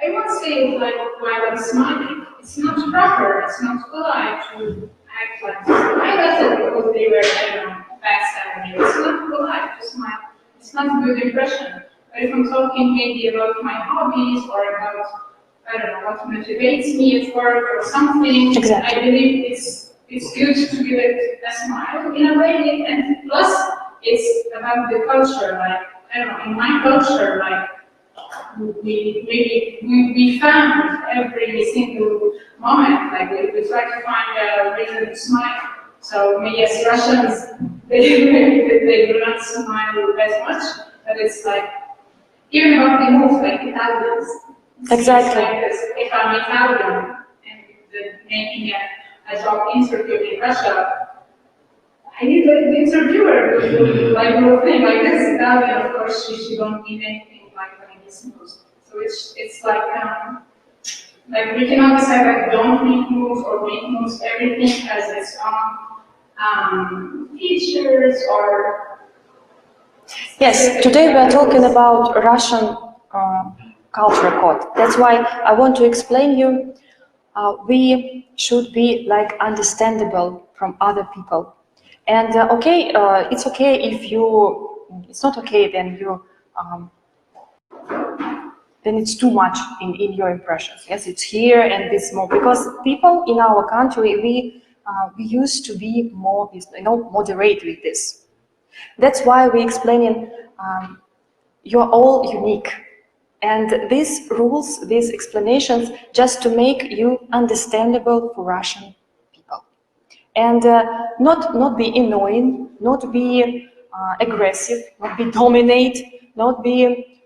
I won't say like while I'm smiling. It's not proper, it's not polite to act like this. I left it because they were, I don't know, backstabbing me. It's not polite to smile. It's not a good impression. But if I'm talking maybe about my hobbies or about, I don't know, what motivates me at work or something, Exactly. I believe it's good to give it a smile in a way, and plus it's about the culture. Like I don't know, in my culture, like we found every single moment, like we try to find a reason to smile. So yes, Russians they do not smile as much, but it's like even about the moves, like Italians. Exactly. Like this, if I'm Italian and making a job interview in Russia, I need the interviewer to do like little thing like this. Italian, of course, she don't mean anything like this moves. So it's like we cannot decide like don't make moves or make moves. Everything has its own features or. Yes, today we are talking about Russian culture code. That's why I want to explain you. We should be like understandable from other people. And okay, it's okay if you. It's not okay then you. Then it's too much in your impressions. Yes, it's here and this more because people in our country we used to be more moderate with this. That's why we explaining you're all unique. And these rules, these explanations, just to make you understandable for Russian people. And not be annoying, not be aggressive, not be dominate, not be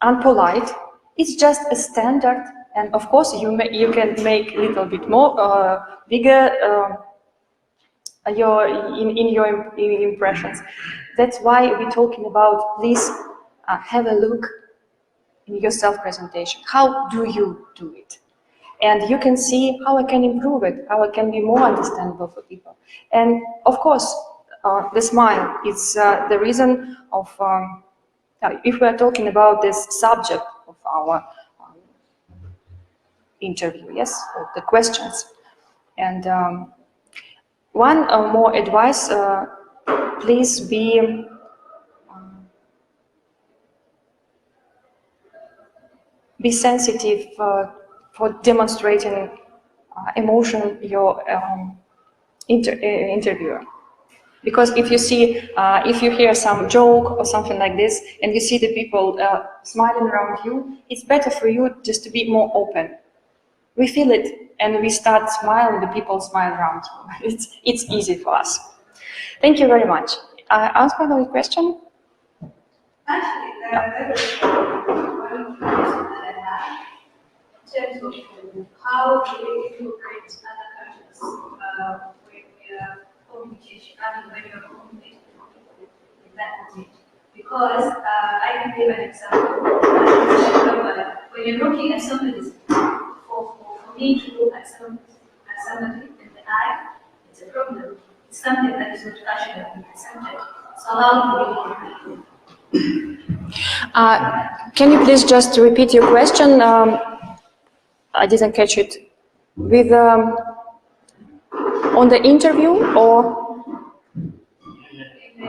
unpolite. It's just a standard. And of course, you can make a little bit more bigger in your impressions. That's why we're talking about. Please have a look in your self-presentation. How do you do it? And you can see how I can improve it, how I can be more understandable for people. And of course, the smile is the reason of. If we are talking about this subject of our interview, yes, of the questions, and one more advice: please be sensitive for demonstrating emotion your interviewer. Because if you see, if you hear some joke or something like this, and you see the people smiling around you, it's better for you just to be more open. We feel it, and we start smiling. The people smile around you. It's easy for us. Thank you very much. Answer the question. Actually, there was one question that I had in terms of how do we incorporate other countries when we are communication, when you're communicating in that language. Because I can give an example. When you're looking at somebody's, for me to look at somebody in the eye, it's a problem. It's something that is not actually accepted. So how do we incorporate? Can you please just repeat your question? I didn't catch it. With on the interview or? In the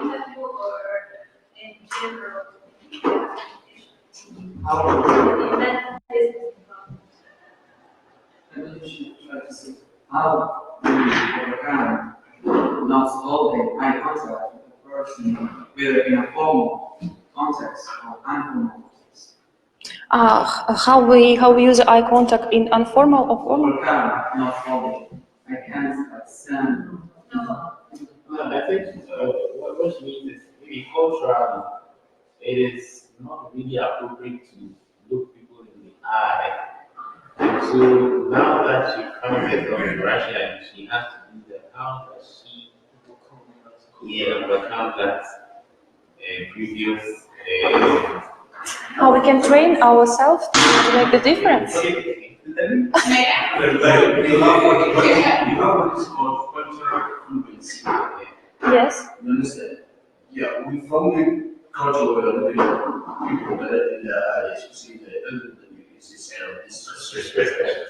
interview or in general? In that business Try to see how we overcome not holding eye contact with the person, whether in a formal context or informal context. How we use eye contact in informal or formal? Overcome not holding. I can't Sam. No, I think what she means is maybe culturally, it is not really appropriate to look people in the eye. And so now that she comes back from Russia and she has to do that, how does she overcome that previous How we can train ourselves to make the difference. May I? You have what is called cultural fluency. Yes. You understand? Yeah, we form culture where looking at people that in their eyes, you see the elderly is this kind of disrespect.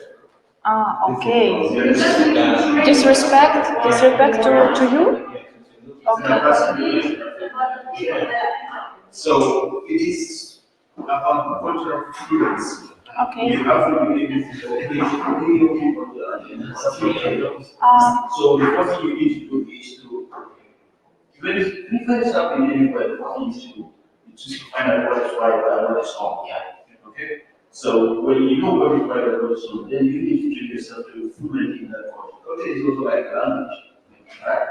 Ah, okay. Yes. Disrespect to you? Okay. So it is about cultural fluency. Okay. You have to be able to engage people So the first thing you need to do is to, when it's happening anywhere, you need to just find out what is right and what is wrong. Yeah. Okay? So when you know what is right and what is wrong, then you need to train yourself to fluent in that culture. Okay, it's also like language. Right?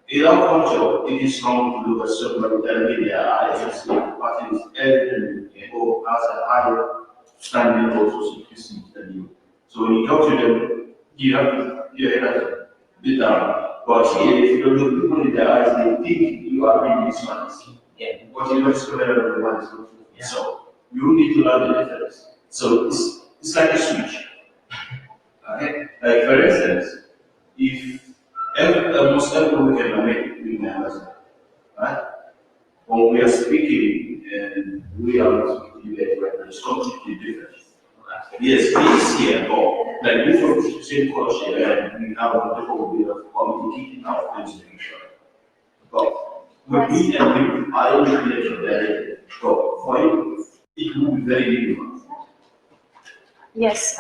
In our culture, it is wrong to look at somebody that in their eyes and say the person is elderly or has a higher standing or social prestige than you. So when you talk to them, you have to, you have to be down. But here, if you don't look people in their eyes, they think you are being dishonest. Yeah. But you don't discover that the one is not true. Yeah. So you need to learn the difference. So it's like a switch. Okay? Like for instance, if almost everyone can make we understand, right? When we are speaking and we are not speaking right, it's completely different. Yes, it's here, but like different same culture and we have a different way of communicating our information. But with me and you, I don't relate to that. But for you, it will be very different. Yes.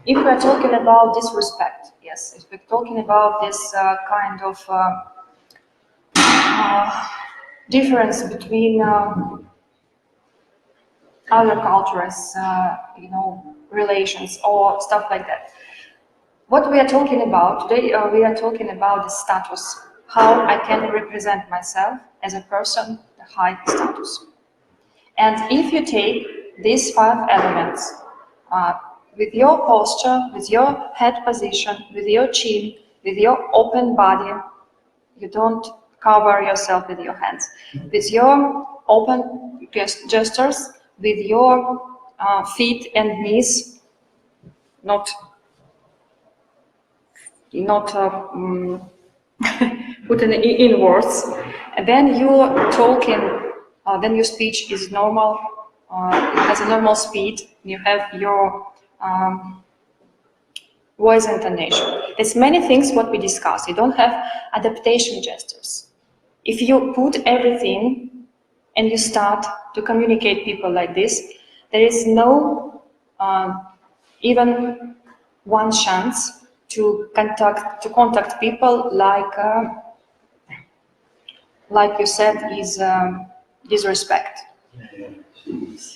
If we're talking about disrespect, yes. If we're talking about this kind of difference between other cultures, relations or stuff like that. What we are talking about today, we are talking about the status, how I can represent myself as a person, the high status. And if you take these 5 elements, with your posture, with your head position, with your chin, with your open body, you don't cover yourself with your hands, with your open gestures, with your feet and knees, not put in words, and then you're talking, then your speech is normal, it has a normal speed, you have your voice intonation. There's many things what we discussed. You don't have adaptation gestures. If you put everything and you start to communicate people like this, there is no even one chance to contact people like you said is disrespect.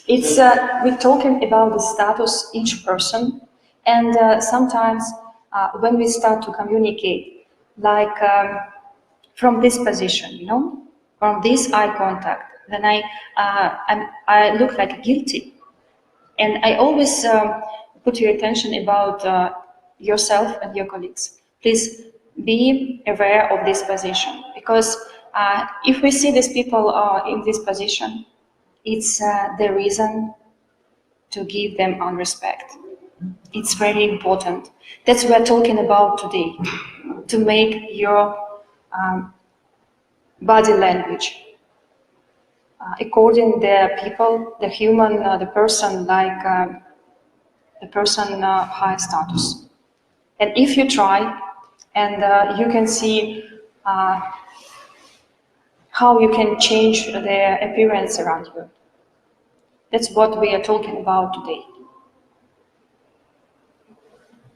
It's we're talking about the status each person, and sometimes when we start to communicate, like from this position, from this eye contact, then I look like guilty, and I always put your attention about yourself and your colleagues. Please be aware of this position, because if we see these people in this position, it's the reason to give them unrespect. It's very important. That's what we're talking about today, to make your body language according the people, the human, the person, like the person high status. And if you try, and you can see how you can change the appearance around you. That's what we are talking about today.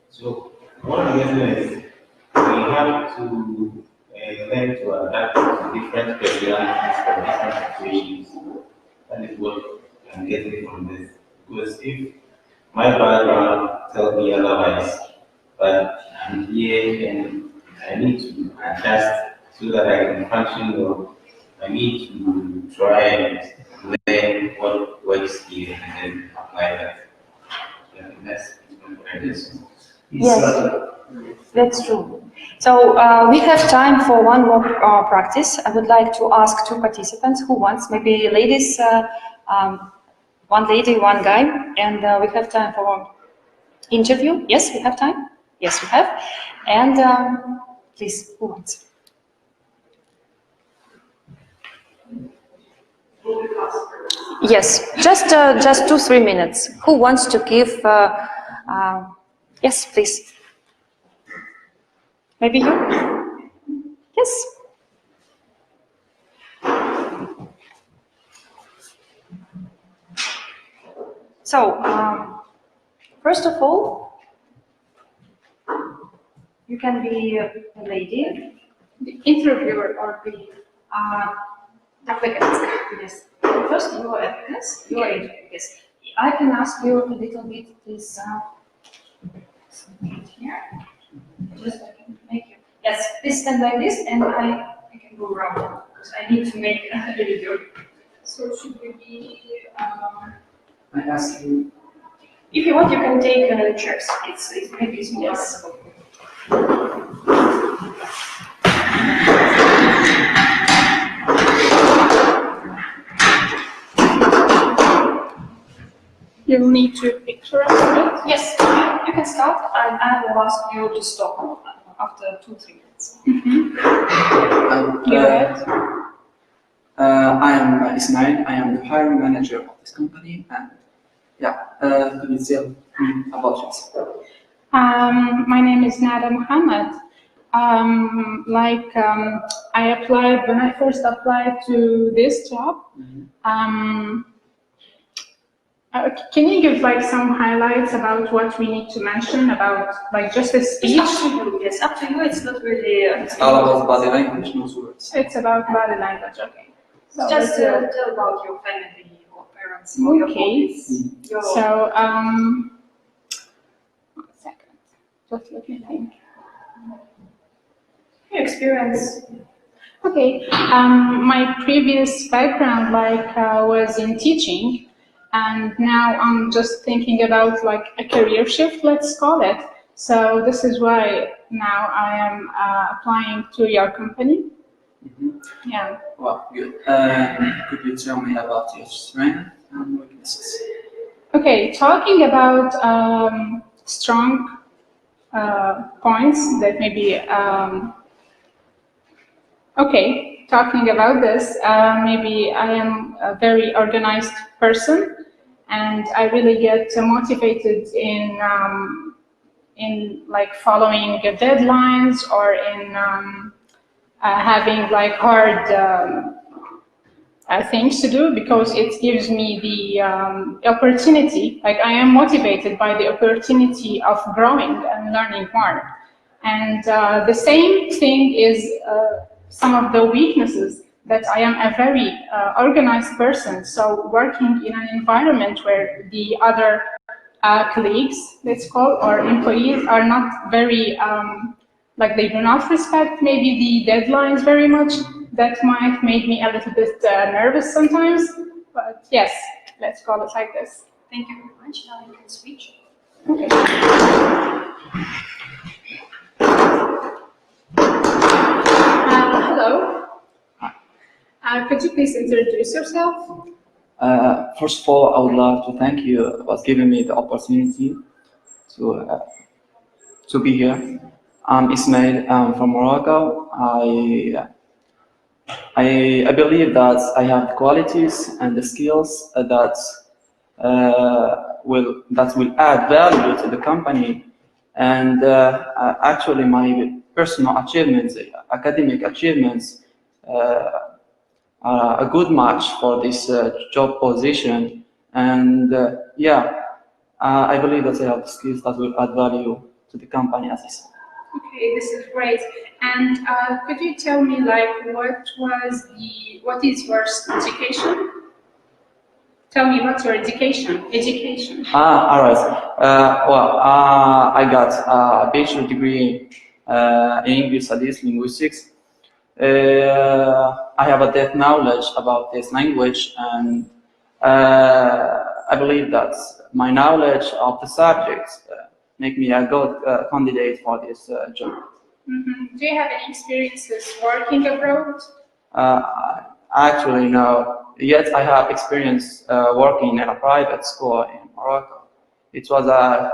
So what I'm getting is we have to learn to adapt to different personalities for different situations. That is what I'm getting from this. Because if my background tells me otherwise, but I'm here and I need to adjust so that I can function well. I need to try and learn what works here and then apply that. Yeah, that's what I guess. Yes, that's true. So we have time for one more practice. I would like to ask two participants who wants, maybe ladies, one lady, one guy, and we have time for interview. Yes, we have time. Yes, we have. And please, who wants? Yes, just 2-3 minutes. Who wants to give? Yes, please. Maybe you? Yes. So, first of all, you can be a lady, The interviewer or the applicant. Yes. First, you are applicants. You are interview. Yes. I can ask you a little bit this here. Just I can make you. Yes. Please stand like this, and I can go around because I need to make a video. so should we be I ask you, If you want, you can take chairs. It's maybe it's more accessible. you'll need to picture us, right? Yes, you can start, and I will ask you to stop after 2-3 minutes. Go ahead. I am Ismail. I am the hiring manager of this company, and could you tell me about yourself? My name is Nada Muhammad. I applied, when I first applied to this job, can you give like some highlights about what we need to mention about like just a speech? It's up to you. Yes, up to you. It's not really. It's all about body language, no words. It's about body language, okay. So Just let's, tell about your family or parents or your Okay. hobbies. Your So, 1 second, just let me think. experience. Okay, my previous background was in teaching, and now I'm just thinking about like a career shift, let's call it. So this is why now I am applying to your company. Yeah. Well, good. Could you tell me about your strengths and weaknesses? Okay, talking about strong points that maybe okay, talking about this, maybe I am a very organized person, and I really get motivated in like following deadlines or in having like hard things to do, because it gives me the opportunity, like I am motivated by the opportunity of growing and learning more. And the same thing is some of the weaknesses, that I am a very organized person. So working in an environment where the other colleagues, let's call, or employees are not very, like they do not respect maybe the deadlines very much, that might make me a little bit nervous sometimes. But yes, let's call it like this. Thank you very much. Now you can switch. Okay. Hello. Could you please introduce yourself? First of all, I would like to thank you for giving me the opportunity to be here. I'm Ismail. I'm from Morocco. I believe that I have the qualities and the skills that will add value to the company, and actually my personal achievements, academic achievements, are a good match for this job position. And I believe that I have the skills that will add value to the company, as I said. Okay, this is great. And could you tell me, like, what is your education? Tell me what's your education. Education. All right. I got a bachelor degree in English studies, linguistics. I have a depth knowledge about this language, and I believe that my knowledge of the subjects make me a good candidate for this job. Mm-hmm. Do you have any experiences working abroad? Actually, no. Yet I have experience working in a private school in Morocco. It was a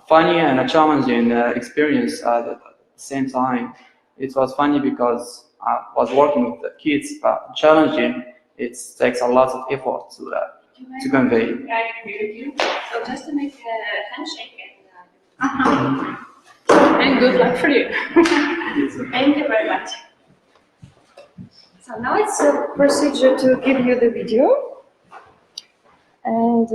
funny and a challenging experience at the same time. It was funny because I was working with the kids, but challenging. It takes a lot of effort to convey. I agree with you. So just to make a handshake And good luck for you. thank you very much. So now it's a procedure to give you the video. And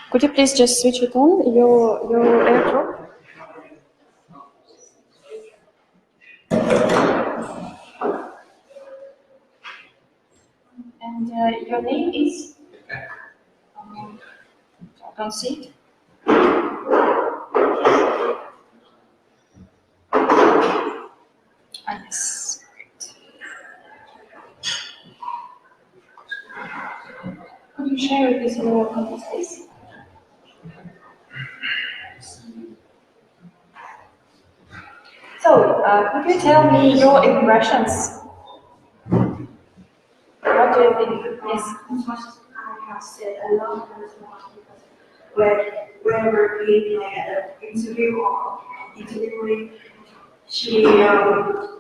could you please just switch it on, your AirDrop? And your name is? I don't see it. Ah, yes. Great. Could you share with us your contact, please? So, could you tell me your impressions? What do you think? Yes. I have said a lot of times whenever we had an interview or interviewing, she showed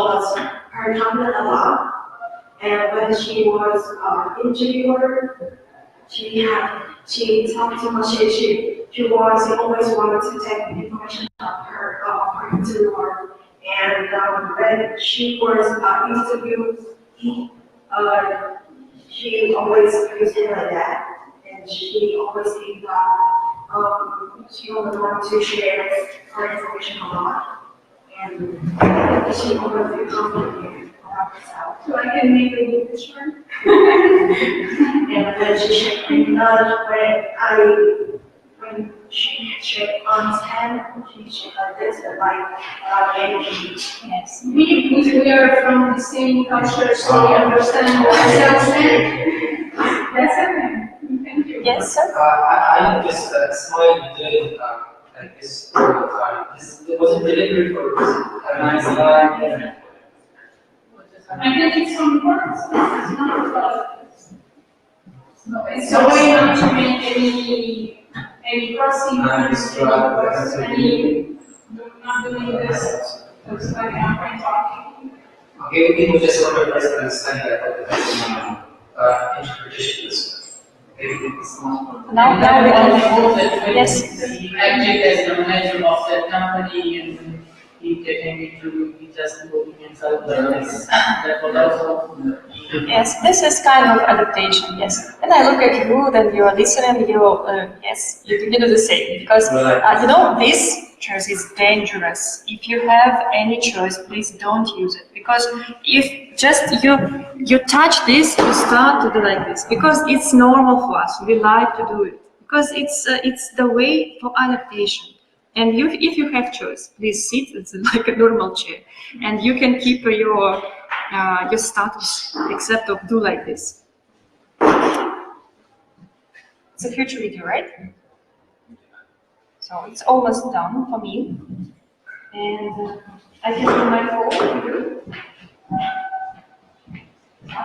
us her confidence a lot. And when she was interviewer, she talked to us. She always wanted to take information of her interviewer. And when she was interviewed, she always used it like that. And she always gave she always wanted to share her information a lot. And she always feel confident about herself. So I can make a good picture. And when she shook An's hand, she shook like this, and energy. Yes. We are from the same culture, so we understand ourselves. That's okay. Thank you. Yes, sir. I just smile during like this all the time. It was a delivery for a nice line. I think it's so important. It's not about it's a way not to make any crossing, not doing this. Looks like I'm talking. Okay, people just want to understand that interpretation is it's not. Now we can. Yes. He acted as the manager of that company and he pretended to be just looking himself like this. That was also. Yes, this is kind of adaptation, yes. When I look at you, then you are listening, yes, you do the same. Because, this choice is dangerous. If you have any choice, please don't use it. Because if just you touch this, you start to do like this. Because it's normal for us, we like to do it. Because it's the way for adaptation. And if you have choice, please sit, it's like a normal chair. And you can keep your status, except of do like this. It's a future video, right? So it's almost done for me. And I can do my phone here.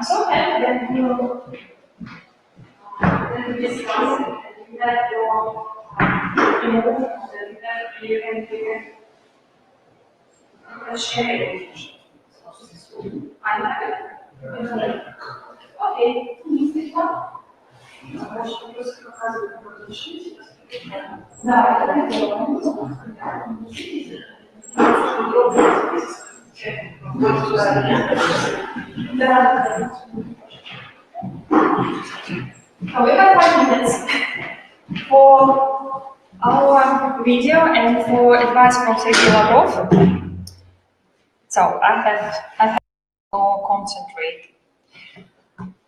So and then you discuss it. And you have your you can share it. I like it. Okay, so we have 5 minutes for our video and for advice from Sergey Lavrov. So I have to concentrate.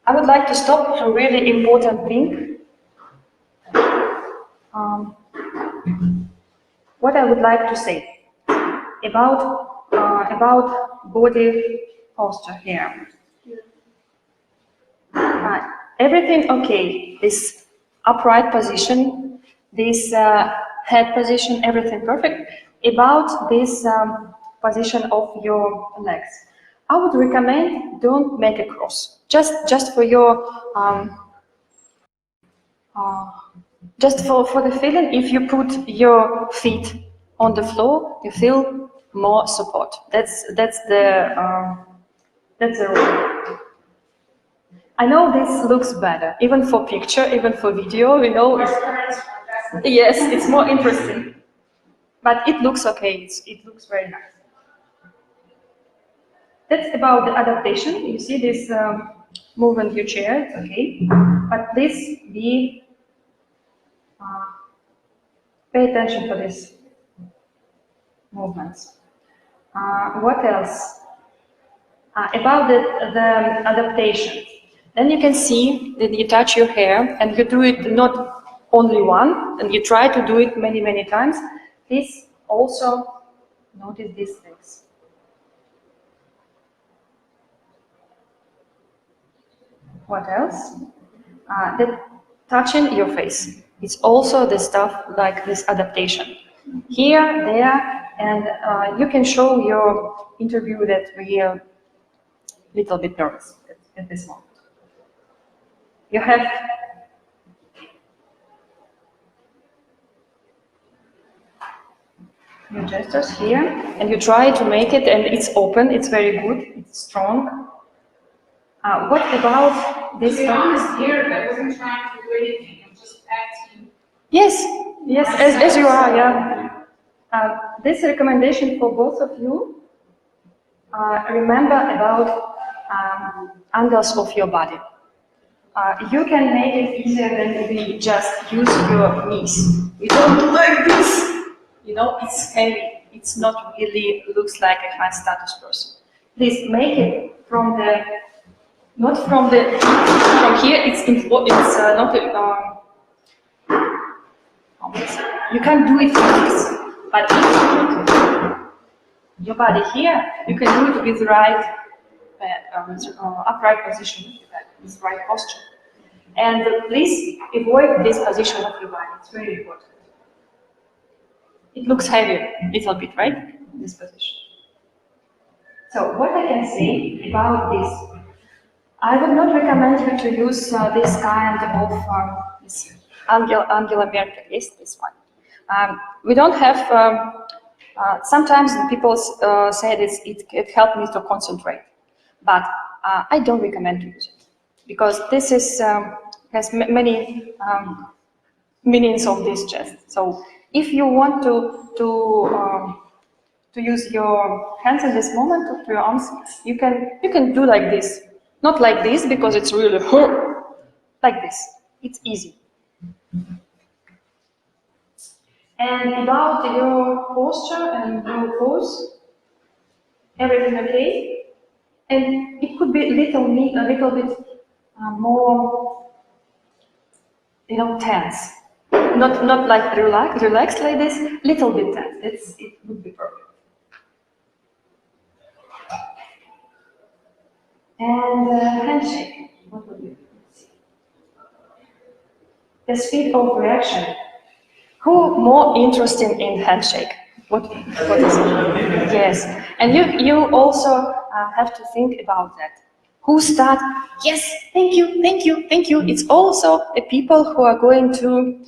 I would like to stop a really important thing. What I would like to say about body posture here. Everything okay. This upright position, this head position, everything perfect. About this position of your legs, I would recommend don't make a cross. Just for your just for the feeling, if you put your feet on the floor, you feel more support. That's the rule. I know this looks better, even for picture, even for video. You know, yes, it's more interesting. But it looks okay. It looks very nice. That's about the adaptation. You see this movement your chair, it's okay. But please pay attention to these movements. What else? About the adaptation. Then you can see that you touch your hair and you do it not only one, and you try to do it many, many times. Please also notice these things. What else? The touching your face. It's also the stuff like this adaptation. Here, there, and you can show your interview that we are a little bit nervous at this moment. You have your gestures here, and you try to make it, and it's open, it's very good, it's strong. What about this? To be honest, here I wasn't trying to do anything. I'm just acting. Yes, as you are, yeah. This recommendation for both of you. Remember about angles of your body. You can make it easier than if you just use your knees. You don't do like this. You know, it's heavy. It's not really looks like a high status person. Please make it from the, not from the, from here. It's not. You can do it like this, but if you put your body here, you can do it with right upright position, with right posture. And please avoid this position of your body. It's very important. It looks heavy, a little bit, right? This position. So what I can say about this, I would not recommend you to use this kind of this Angela Merkel. Yes, this one. We don't have. Sometimes people say it helped me to concentrate, but I don't recommend to use it because this is has many meanings of this chest. So if you want to use your hands in this moment, to your arms, you can do like this, not like this because it's really like this. It's easy. And about your posture and your pose, everything okay? And it could be a little bit more, tense. Not like relaxed like this, little bit tense. It would be perfect. And handshake. What would you see? The speed of reaction. Who more interested in handshake? What is it? Yes, and you also have to think about that. Who start? Yes, thank you, thank you, thank you. It's also the people who are going to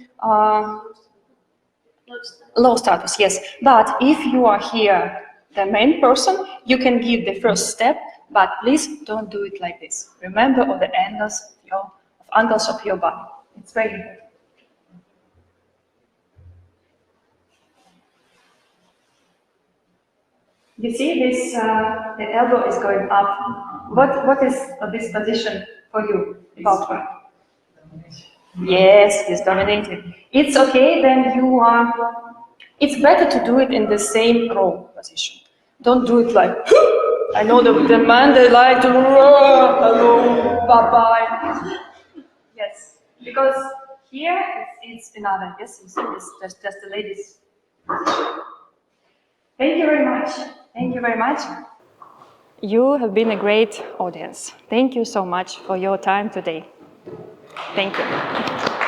low status. Yes, but if you are here, the main person, you can give the first step. But please don't do it like this. Remember all the angles of your body. It's very important. You see this, the elbow is going up. What is this position for you? About one? Yes, it's dominated. It's okay, then you are, it's better to do it in the same row position. Don't do it like I know the man they like to hello, bye-bye. Yes, because here it's another, yes, it's just the ladies. Thank you very much. Thank you very much. You have been a great audience. Thank you so much for your time today. Thank you.